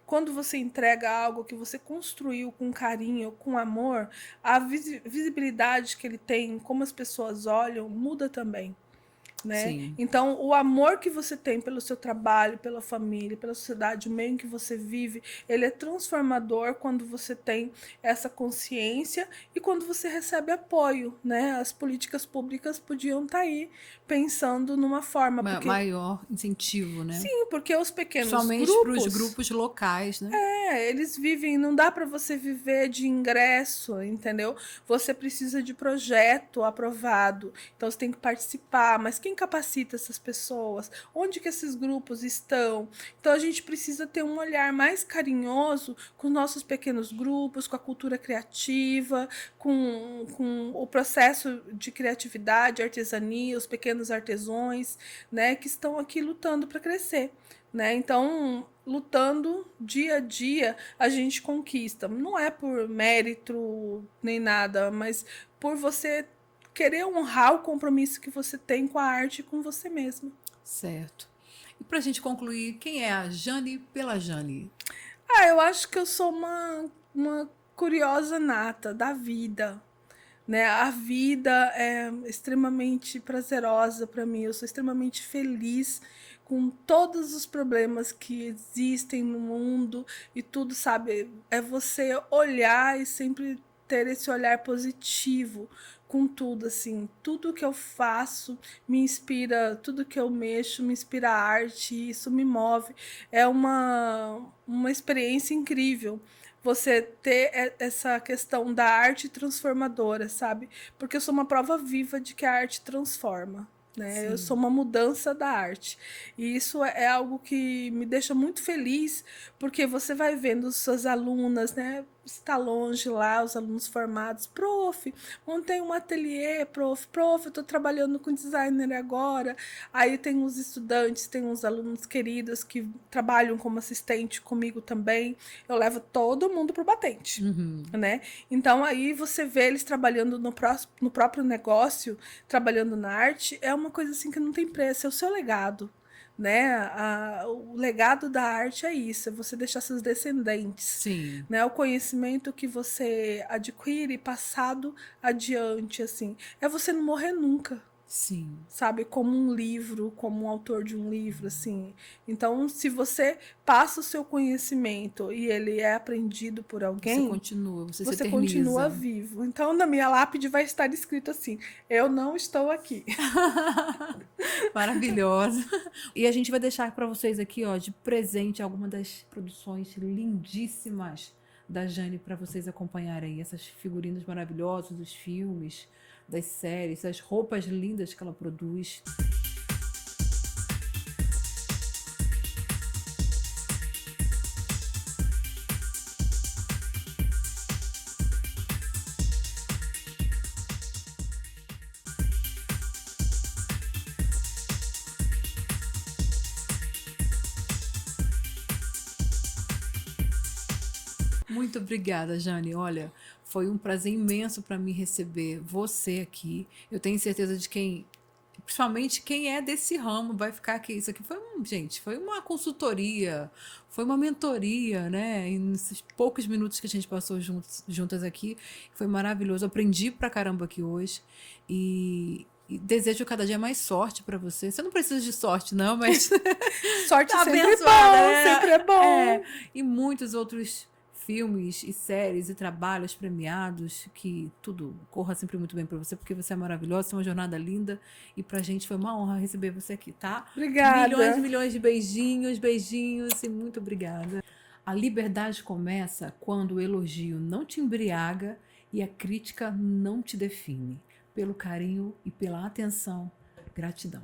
Quando você entrega algo que você construiu com carinho, com amor, a visibilidade que ele tem, como as pessoas olham, muda também, né? Sim. Então, o amor que você tem pelo seu trabalho, pela família, pela sociedade, o meio em que você vive, ele é transformador quando você tem essa consciência e quando você recebe apoio, né? As políticas públicas podiam estar aí pensando numa forma, porque Maior incentivo, né? sim, porque os pequenos Principalmente para os grupos grupos locais, né? eles vivem, não dá para você viver de ingresso, entendeu? Você precisa de projeto aprovado, então você tem que participar, mas quem capacita essas pessoas? Onde que esses grupos estão? Então a gente precisa ter um olhar mais carinhoso com os nossos pequenos grupos, com a cultura criativa, com o processo de criatividade, artesania, os pequenos artesões, né, que estão aqui lutando para crescer. Né? Então, lutando dia a dia, a gente conquista. Não é por mérito nem nada, mas por você querer honrar o compromisso que você tem com a arte e com você mesmo. Certo. E para a gente concluir, quem é a Jane pela Jane? Ah, eu acho que eu sou uma curiosa nata da vida. Né? A vida é extremamente prazerosa para mim. Eu sou extremamente feliz com todos os problemas que existem no mundo e tudo, sabe? É você olhar e sempre ter esse olhar positivo com tudo, assim. Tudo que eu faço me inspira, tudo que eu mexo me inspira a arte, e isso me move. É uma experiência incrível você ter essa questão da arte transformadora, sabe? Porque eu sou uma prova viva de que a arte transforma. Né? Eu sou Sim. uma mudança da arte. E isso é algo que me deixa muito feliz, porque você vai vendo suas alunas, né? Está longe lá, os alunos formados. Prof, montei um ateliê, prof, eu estou trabalhando com designer agora. Aí tem uns estudantes, tem uns alunos queridos que trabalham como assistente comigo também. Eu levo todo mundo pro batente. Uhum. Né? Então aí você vê eles trabalhando no próprio negócio, trabalhando na arte, é uma coisa assim que não tem preço, é o seu legado. Né? O legado da arte é isso, é você deixar seus descendentes, Sim. né? O conhecimento que você adquire passado adiante, assim, é você não morrer nunca, Sim. sabe, como um livro, como um autor de um livro, assim. Então, se você passa o seu conhecimento e ele é aprendido por Você alguém, continua, você se você continua eterniza. vivo. Então, na minha lápide vai estar escrito assim: eu não estou aqui. Maravilhosa. E a gente vai deixar para vocês aqui, ó, de presente alguma das produções lindíssimas da Jane para vocês acompanharem aí. Essas figurinas maravilhosas dos filmes, das séries, as roupas lindas que ela produz. Muito obrigada, Jane. Olha, foi um prazer imenso para mim receber você aqui. Eu tenho certeza de quem, principalmente quem é desse ramo, vai ficar aqui. Isso aqui foi gente, foi uma consultoria, foi uma mentoria, né? E nesses poucos minutos que a gente passou juntas aqui, foi maravilhoso. Aprendi pra caramba aqui hoje. E E desejo cada dia mais sorte para você. Você não precisa de sorte, não, mas Sorte tá sempre é abençoada, bom, né? sempre é bom. E muitos outros filmes e séries e trabalhos premiados, que tudo corra sempre muito bem para você, porque você é maravilhosa, é uma jornada linda e pra gente foi uma honra receber você aqui, tá? Milhões e Obrigada. milhões de beijinhos, beijinhos e muito obrigada. A liberdade começa quando o elogio não te embriaga e a crítica não te define. Pelo carinho e pela atenção, gratidão.